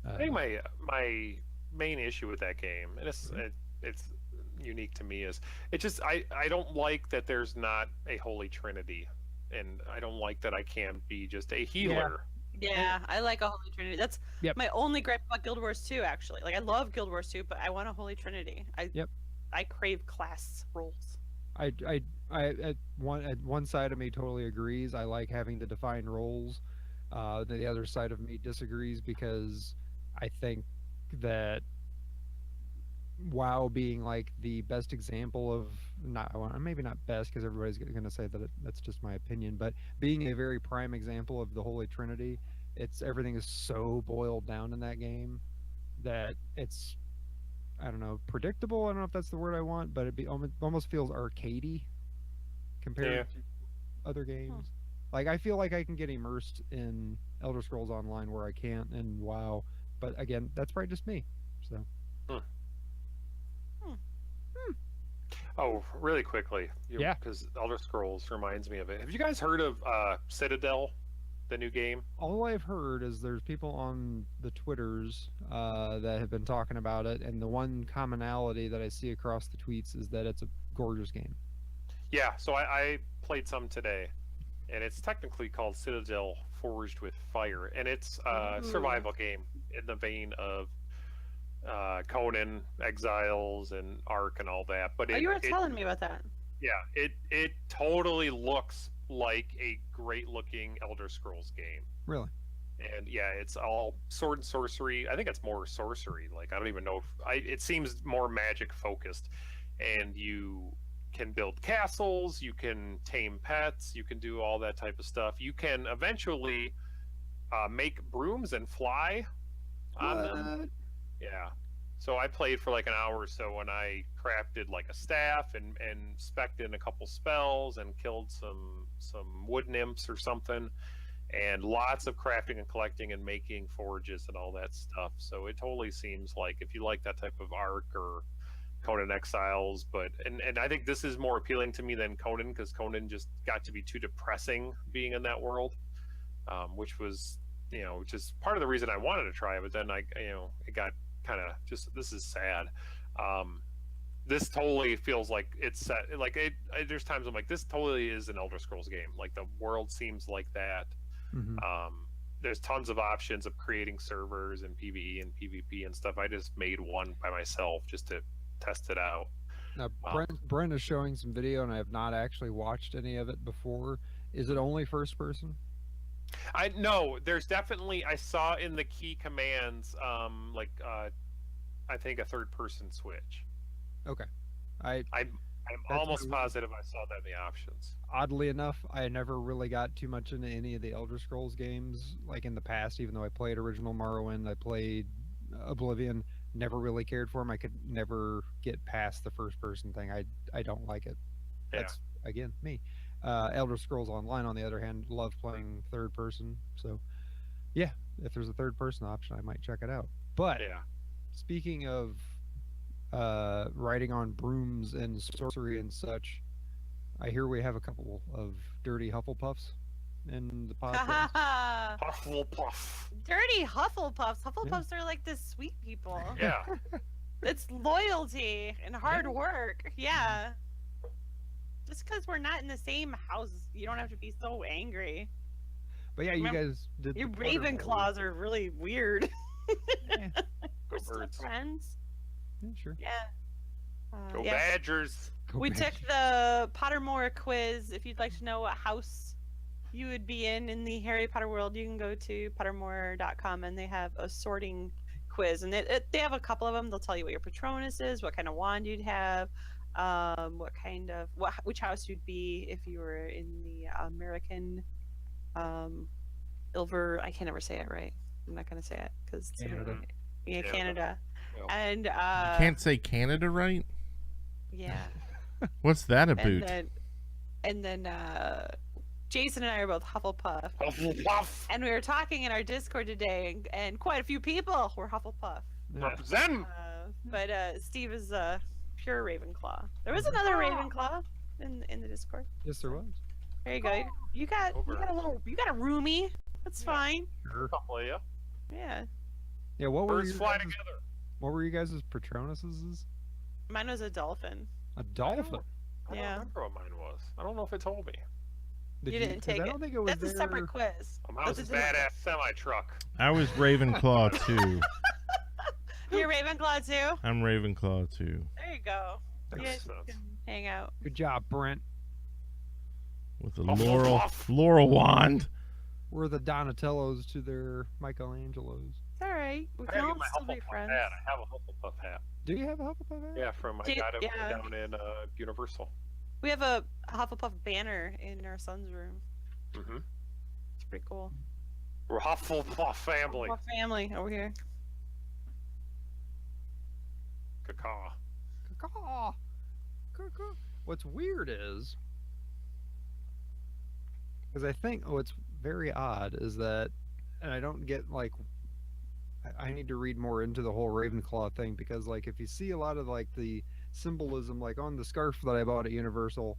I think my main issue with that game, and it's unique to me, is it just I don't like that there's not a holy trinity, and I don't like that I can't be just a healer. Yeah, I like a holy trinity. That's my only gripe about Guild Wars 2 actually. Like I love Guild Wars 2, but I want a holy trinity. I crave class roles. At one side of me totally agrees. I like having the defined roles. The other side of me disagrees because I think that WoW being like the best example of maybe not best because everybody's going to say that that's just my opinion, but being a very prime example of the Holy Trinity, everything is so boiled down in that game that it's I don't know, predictable. I don't know if that's the word I want, but it almost feels arcadey compared to other games. Like I feel like I can get immersed in Elder Scrolls Online where I can't in WoW, but again, that's probably just me. So. Oh, really quickly, yeah, because Elder Scrolls reminds me of it. Have you guys heard of Citadel, the new game? All I've heard is there's people on the Twitters that have been talking about it, and the one commonality that I see across the tweets is that it's a gorgeous game. Yeah, so I played some today, and it's technically called Citadel Forged with Fire, and it's a survival game in the vein of Conan, Exiles, and Ark, and all that. But you were telling me about that. Yeah, it totally looks like a great-looking Elder Scrolls game. Really? And yeah, it's all sword and sorcery. I think it's more sorcery. Like I don't even know if it seems more magic focused, and you can build castles, you can tame pets, you can do all that type of stuff. You can eventually make brooms and fly on them. Yeah. So I played for like an hour or so, and I crafted like a staff and spec'd in a couple spells and killed some wood nymphs or something, and lots of crafting and collecting and making forges and all that stuff. So it totally seems like if you like that type of Ark or Conan Exiles, and I think this is more appealing to me than Conan, because Conan just got to be too depressing being in that world, which was, just part of the reason I wanted to try it. But then it got kind of just, this is sad. This totally feels like it's set. Like there's times I'm like, this totally is an Elder Scrolls game. Like the world seems like that. Mm-hmm. there's tons of options of creating servers and PvE and PvP and stuff. I just made one by myself just to test it out. Now, Brent is showing some video, and I have not actually watched any of it before. Is it only first person? No, there's definitely, I saw in the key commands, I think a third person switch. Okay. I'm almost positive I saw that in the options. Oddly enough, I never really got too much into any of the Elder Scrolls games, like in the past, even though I played original Morrowind, I played Oblivion, never really cared for them. I could never get past the first person thing. I don't like it. Yeah. That's, again, me. Elder Scrolls Online, on the other hand, love playing third person. So, yeah, if there's a third person option, I might check it out. But, yeah. Speaking of riding on brooms and sorcery and such, I hear we have a couple of dirty Hufflepuffs in the podcast. Hufflepuff. Dirty Hufflepuffs. Hufflepuffs are like the sweet people. Yeah. It's loyalty and hard work. Yeah. Just because we're not in the same house, you don't have to be so angry. But yeah, you guys did. Your Ravenclaws are really weird. Yeah. We're still friends. Yeah, sure. Yeah. Go Badgers. We took the Pottermore quiz. If you'd like to know what house you would be in the Harry Potter world, you can go to pottermore.com and they have a sorting quiz. And they have a couple of them. They'll tell you what your Patronus is, what kind of wand you'd have, which house you'd be if you were in the American Ilver. I can never say it right. I'm not going to say it because Canada. Yeah, Canada. Well, And You can't say Canada right? yeah. What's that about? And then Jason and I are both Hufflepuff. Hufflepuff. And we were talking in our Discord today, and quite a few people were Hufflepuff. Represent. But Steve is pure Ravenclaw. There was another Ravenclaw in the Discord. Yes, there was. There you go. You got a roomie. That's fine. Sure. Couple of you. Yeah. Yeah. What were Birds fly together. What were you guys' Patronuses? Mine was a dolphin. A dolphin. I don't remember what mine was. I don't know if it told me. You didn't take it. I don't think it was That's a separate quiz. Mine was a badass semi truck. I was Ravenclaw too. You're Ravenclaw too? I'm Ravenclaw too. There you go. You guys can hang out. Good job, Brent. With a laurel wand. We're the Donatellos to their Michelangelos. It's alright. We I can gotta all get my still be Hufflepuff friends. hat. I have a Hufflepuff hat. Do you have a Hufflepuff hat? Yeah, from I got it down in Universal. We have a Hufflepuff banner in our son's room. Mm-hmm. It's pretty cool. We're Hufflepuff family. Hufflepuff family over here. Caw. Caw. What's weird is, because I think what's very odd is that, and I don't get like, I need to read more into the whole Ravenclaw thing, because like if you see a lot of like the symbolism, like on the scarf that I bought at Universal,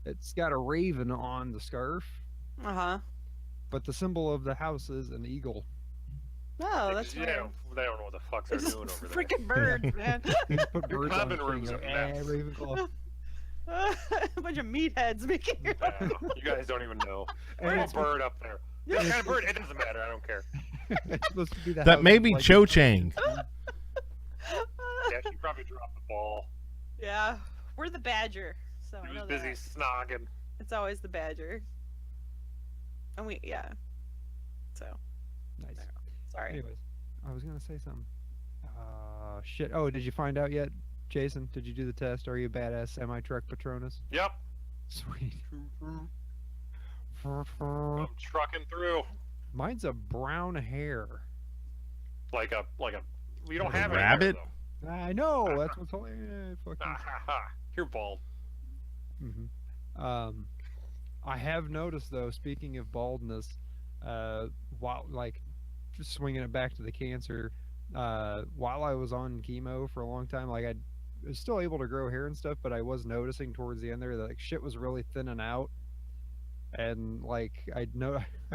it's got a raven on the scarf. But the symbol of the house is an eagle. Oh, that's They don't know what the fuck they're doing over there. Freaking birds, man. Put Your birds on common the rooms thing, are nuts. Ravenclaw. A bunch of meatheads making your You guys don't even know. And There's it's- a bird up there. What kind of bird? It doesn't matter. I don't care. It's supposed to be the That house may of, be like, Cho Chang. Yeah, she probably dropped the ball. Yeah, we're the badger, so She I know was busy that. snogging. It's always the badger. And so. Nice. Sorry. Anyways, I was gonna say something. Shit. Oh, did you find out yet, Jason? Did you do the test? Are you a badass semi-truck Patronus? Yep. Sweet. I'm trucking through. Mine's a brown hair. Like a. We don't Like a have any rabbit? hair, I know. That's what's hilarious. though. You're bald. I have noticed though. Speaking of baldness, while like just swinging it back to the cancer, while I was on chemo for a long time, like I was still able to grow hair and stuff, but I was noticing towards the end there that like shit was really thinning out, and like I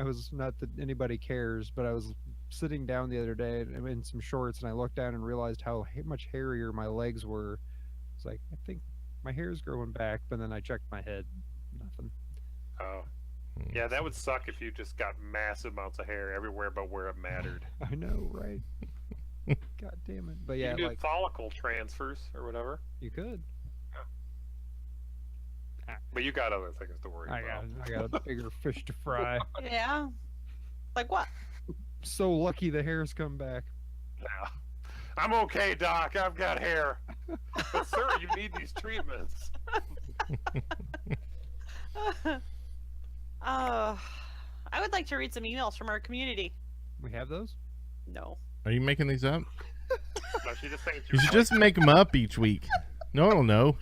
was not that anybody cares, but I was sitting down the other day in some shorts and I looked down and realized how much hairier my legs were. It's like I think my hair's growing back, but then I checked my head, nothing. Oh. Yeah, that would suck if you just got massive amounts of hair everywhere but where it mattered. I know, right? God damn it! But yeah, you can do like follicle transfers or whatever. you could. But you got other things to worry I about. got a bigger fish to fry. Yeah. Like what? So lucky the hair's come back. Yeah. I'm okay, Doc. I've got hair. But sir, you need these treatments. I would like to read some emails from our community. We have those? No. Are you making these up? No, she just saying You should just make them up each week. No one will know.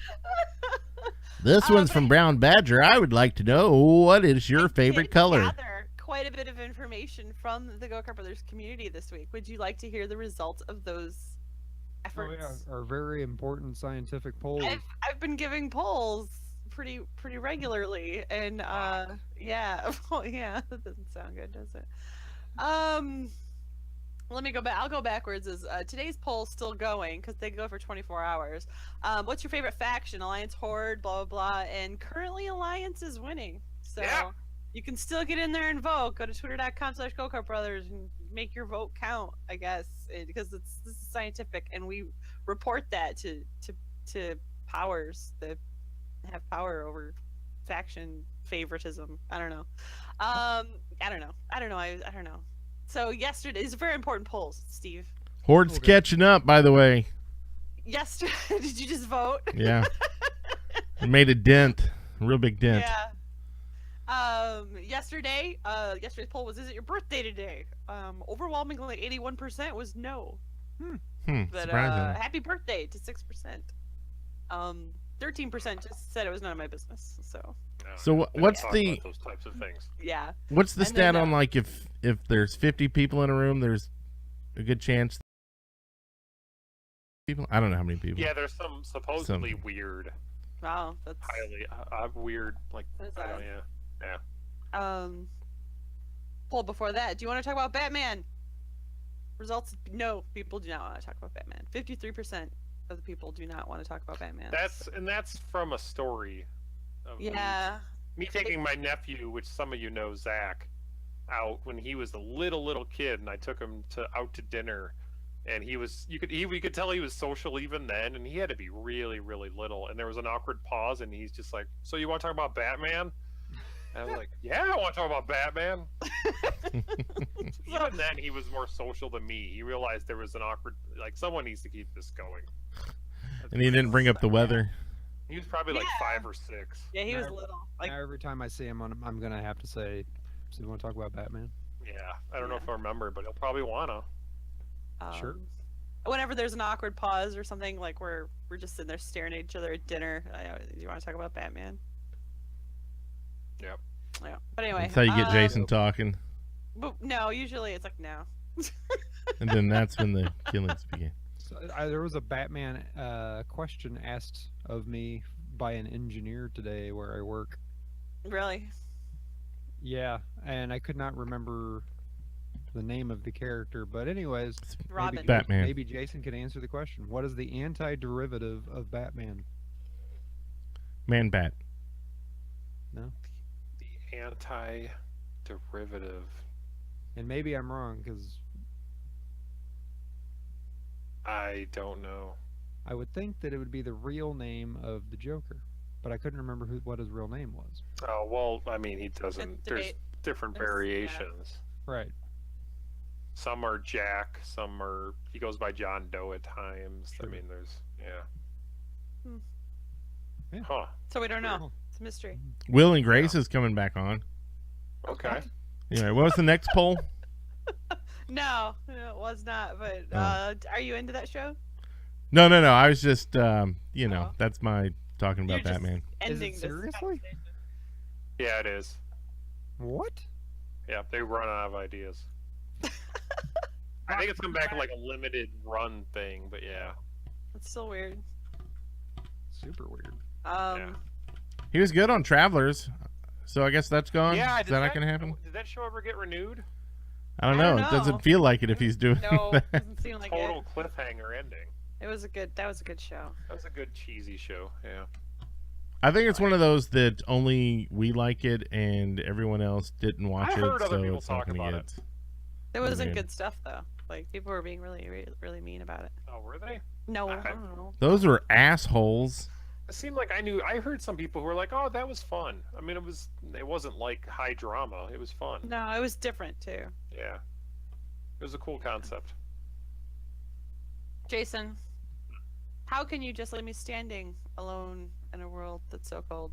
This one's from Brown Badger. I would like to know, what is your favorite color? Gather quite a bit of information from the Kart Brothers community this week. Would you like to hear the results of those efforts? Oh, yeah, our very important scientific polls. I've been giving polls pretty regularly, and yeah, well, yeah, that doesn't sound good, does it? Let me go back. I'll go backwards. Is today's poll still going because they go for 24 hours? What's your favorite faction? Alliance, Horde, blah blah blah. And currently, Alliance is winning. So you can still get in there and vote. Go to twitter.com/GoKartBrothers and make your vote count. I guess because this is scientific, and we report that to powers that have power over faction favoritism. I don't know. I don't know. So yesterday is a very important poll, Steve. Horde's catching up, by the way. Yesterday, did you just vote? Yeah. It made a dent, a real big dent. Yeah. Yesterday's poll was, is it your birthday today? Overwhelmingly 81% was no. But surprising. happy birthday to 6%. 13% just said it was none of my business. So what's Talk the about those types of things? yeah. what's the And stat then, on like if there's 50 people in a room, there's a good chance people? I don't know how many people. Yeah, there's some supposedly weird, Wow, that's highly weird, like That's I don't, odd. yeah. Poll before that. Do you want to talk about Batman? Results: no, people do not want to talk about Batman. 53% of the people do not want to talk about Batman. That's from a story. Of yeah. Me taking my nephew, which some of you know, Zach, out when he was a little kid, and I took him out to dinner, and we could tell he was social even then, and he had to be really little, and there was an awkward pause, and he's just like, "So you want to talk about Batman?" And I was like, "Yeah, I want to talk about Batman." Even then, he was more social than me. He realized there was an awkward, like, someone needs to keep this going. And he didn't bring up the weather. He was probably like 5 or 6. Yeah, he was little. Like Now every time I see him, I'm gonna have to say, "So you want to talk about Batman?" Yeah, I don't know if I remember, but he'll probably wanna. Sure. Whenever there's an awkward pause or something, like we're just sitting there staring at each other at dinner, do you want to talk about Batman? Yep. Yeah. But anyway. That's how you get Jason talking. But no, usually it's like no. And then that's when the killings begin. So, there was a Batman question asked of me by an engineer today where I work. Really? Yeah, and I could not remember the name of the character, but anyways, Robin. Batman. Maybe Jason can answer the question. What is the anti-derivative of Batman? Man-Bat. No? The anti-derivative. And maybe I'm wrong, because I don't know. I would think that it would be the real name of the Joker, but I couldn't remember what his real name was. Oh, well, I mean, he doesn't. There's debate. different There's- variations. Right. Some are Jack, some are. He goes by John Doe at times. I mean, there's. Yeah. Yeah. Huh. So we don't know. It's a mystery. Will and Grace is coming back on. Okay. Anyway, what was the next poll? No, it was not. But are you into that show? No. I was just, that's my talking about You're just Batman. Ending Is this it seriously? conversation. Yeah, it is. What? Yeah, they run out of ideas. I think it's come back to like a limited run thing, but yeah. It's still weird. Super weird. He was good on Travelers, so I guess that's gone. Yeah, is that not going to happen? Did that show ever get renewed? I don't know. It doesn't feel like it if he's doing No, that. doesn't seem like Total it. cliffhanger ending. That was a good show. That was a good cheesy show. Yeah. I think it's one of those that only we like it and everyone else didn't watch I it, heard other so people it's not talk going to about get. it. There wasn't made. good stuff though. Like people were being really mean about it. Oh, were they? No, I don't know. Those were assholes. It seemed like I heard some people who were like, "Oh, that was fun." I mean, it wasn't like high drama. It was fun. No, it was different too. Yeah, it was a cool concept. Jason, how can you just leave me standing alone in a world that's so cold?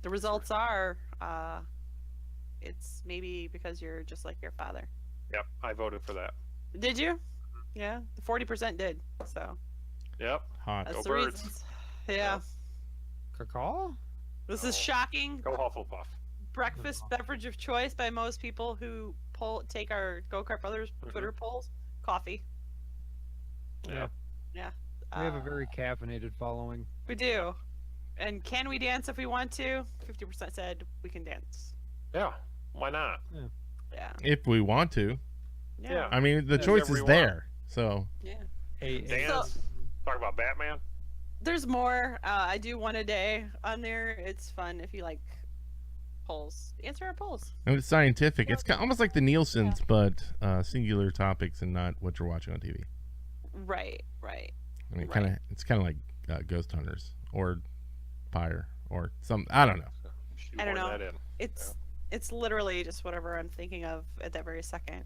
The results are, it's maybe because you're just like your father. Yep, I voted for that. Did you? Yeah, the 40% did. So. Yep. Hot. That's Go the Birds. reasons. Yeah. Cacao? This is shocking. Go Hufflepuff. Breakfast beverage of choice by most people who take our Go Kart Brothers Twitter polls. Coffee. Yeah. Yeah. We have a very caffeinated following. We do. And can we dance if we want to? 50% said we can dance. Yeah. Why not? Yeah. If we want to. Yeah. I mean, the choice is there. So. Yeah. Dance. Talk about Batman. There's more. I do one a day on there. It's fun if you like polls. Answer our polls. And it's scientific. It's almost like the Nielsen's, but singular topics and not what you're watching on TV. Right. I mean, it's kind of like Ghost Hunters or Pyre or some. I don't know. I don't know. It's literally just whatever I'm thinking of at that very second.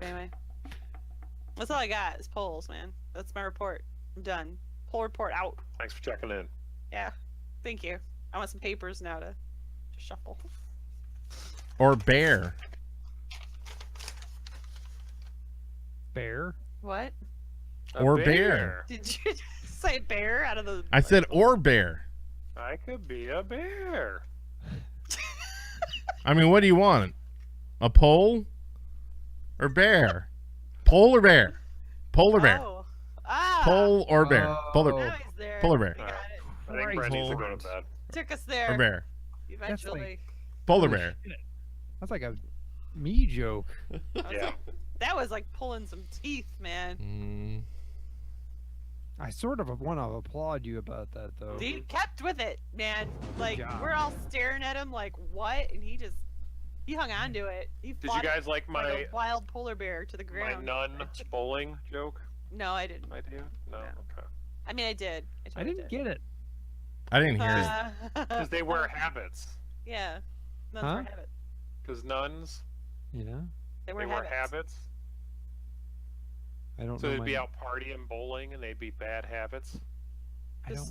Anyway, that's all I got is polls, man. That's my report. I'm done. Poll report out. Thanks for checking in. Yeah, thank you. I want some papers now to shuffle. Or bear. Bear? What? Or bear. Did you just say bear out of the? I said or bear. I could be a bear. I mean, what do you want? A pole or bear? Pole or bear? Pole or bear? Oh. Pole or bear? Polar, Now he's there. polar bear. We got it. I think Brent needs to go to bed. Took us there. Or bear? Eventually. Polar bear. That's like a me joke. Yeah. That was like pulling some teeth, man. I sort of want to applaud you about that, though. He kept with it, man. Like job. we're all staring at him, like what? And he hung on to it. He Did you fought guys it like a wild polar bear to the my ground. nun bowling joke? No, I didn't. I do. No. Okay. I mean, I did. I didn't get it. I didn't hear it. Because they wear habits. Yeah. Nuns Huh? wear habits. Because nuns, Yeah. They they wear wear habits. habits. I don't So know. they'd be out partying, bowling, and they'd be bad habits. I don't.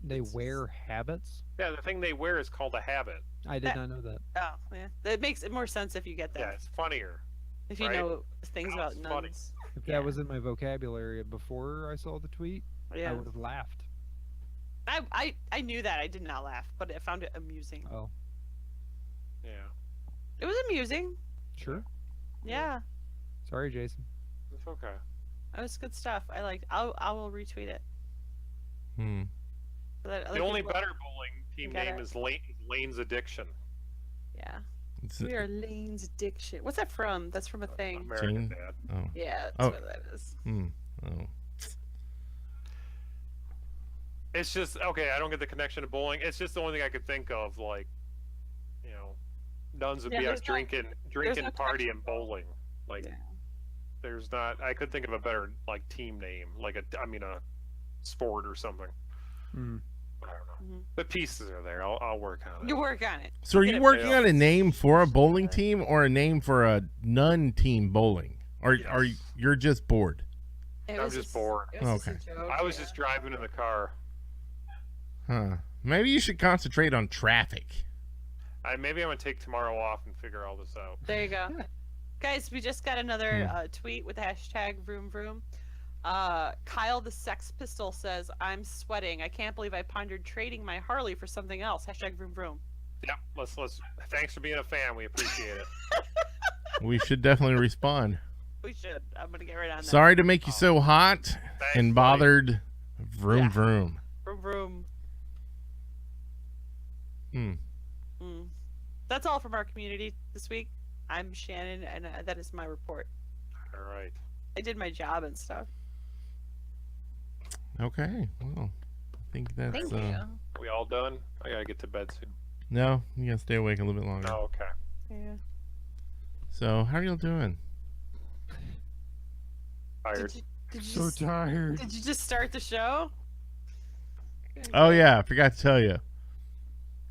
They wear habits? Yeah, the thing they wear is called a habit. I did not know that. Oh, yeah. That makes it more sense if you get that. Yeah, it's funnier. If you right? know things Now about it's nuns. funny. If that was in my vocabulary before I saw the tweet, Yeah. I would have laughed. I knew that. I did not laugh, but I found it amusing. Oh, Yeah. It was amusing. sure. Yeah. Sorry, Jason. It's okay. It was good stuff. I liked. I will retweet it. So that The other only people- better bowling team Get name it. is Lane's Addiction. Yeah. It's We are Lane's Addiction. What's that from? That's from a thing. American Jane? Dad. Oh. Yeah, that's Oh. what that is. Oh. It's just okay. I don't get the connection to bowling. It's just the only thing I could think of. Like, you know, nuns would Yeah, be out there's no- drinking, no party, and bowling. Like, Yeah. there's not. I could think of a better like team name, like a sport or something. Mm. I don't know. Mhm. The pieces are there. I'll work on it. You work on it. So are Get you it working paid on a name for a bowling team or a name for a nun team bowling? Or are you're just bored? It I'm was just bored. It was Okay. just a joke, I was yeah. just driving in the car. Huh. Maybe you should concentrate on traffic. Maybe I'm gonna take tomorrow off and figure all this out. There you go. Guys, we just got another tweet with the hashtag vroom vroom. Kyle the Sex Pistol says, I'm sweating. I can't believe I pondered trading my Harley for something else. Hashtag vroom vroom. Yeah, let's. Thanks for being a fan. We appreciate it. We should definitely respond. We should. I'm going to get right on that. Sorry to make you so hot Thanks, and bothered. Vroom Yeah. vroom. Vroom vroom. Hmm. That's all from our community this week. I'm Shannon, and that is my report. All right. I did my job and stuff. Okay. Well, I think that's. Thank you. We all done? I gotta get to bed soon. No, you gotta stay awake a little bit longer. Oh, okay. Yeah. So, how are y'all doing? Tired. Did you So just, tired. Did you just start the show? Oh yeah, I forgot to tell you.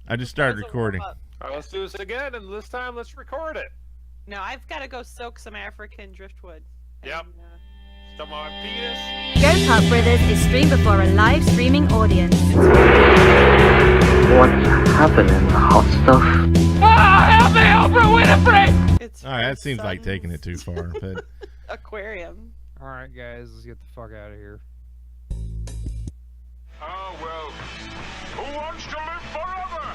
I just started recording. All right, let's do this again, and this time let's record it. No, I've got to go soak some African driftwood. Yep. And, Stump on my penis. Go Kart Brothers is streamed before a live streaming audience. What's happening, hot stuff? Ah, help me, Oprah Winfrey! It's All right, my that seems like son's taking it too far, but aquarium. All right, guys, let's get the fuck out of here. Oh, well, who wants to live forever?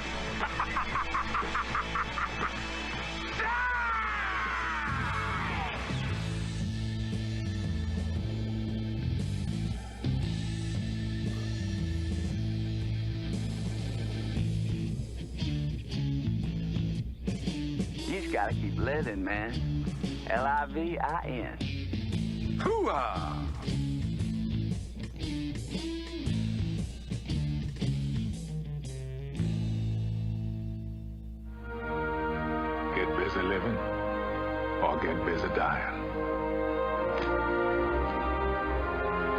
You just gotta keep living, man. Livin. Hoo-ah! Get busy living or get busy dying.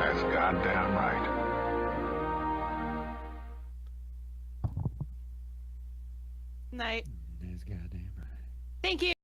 That's goddamn right. Night. That's goddamn right. Thank you.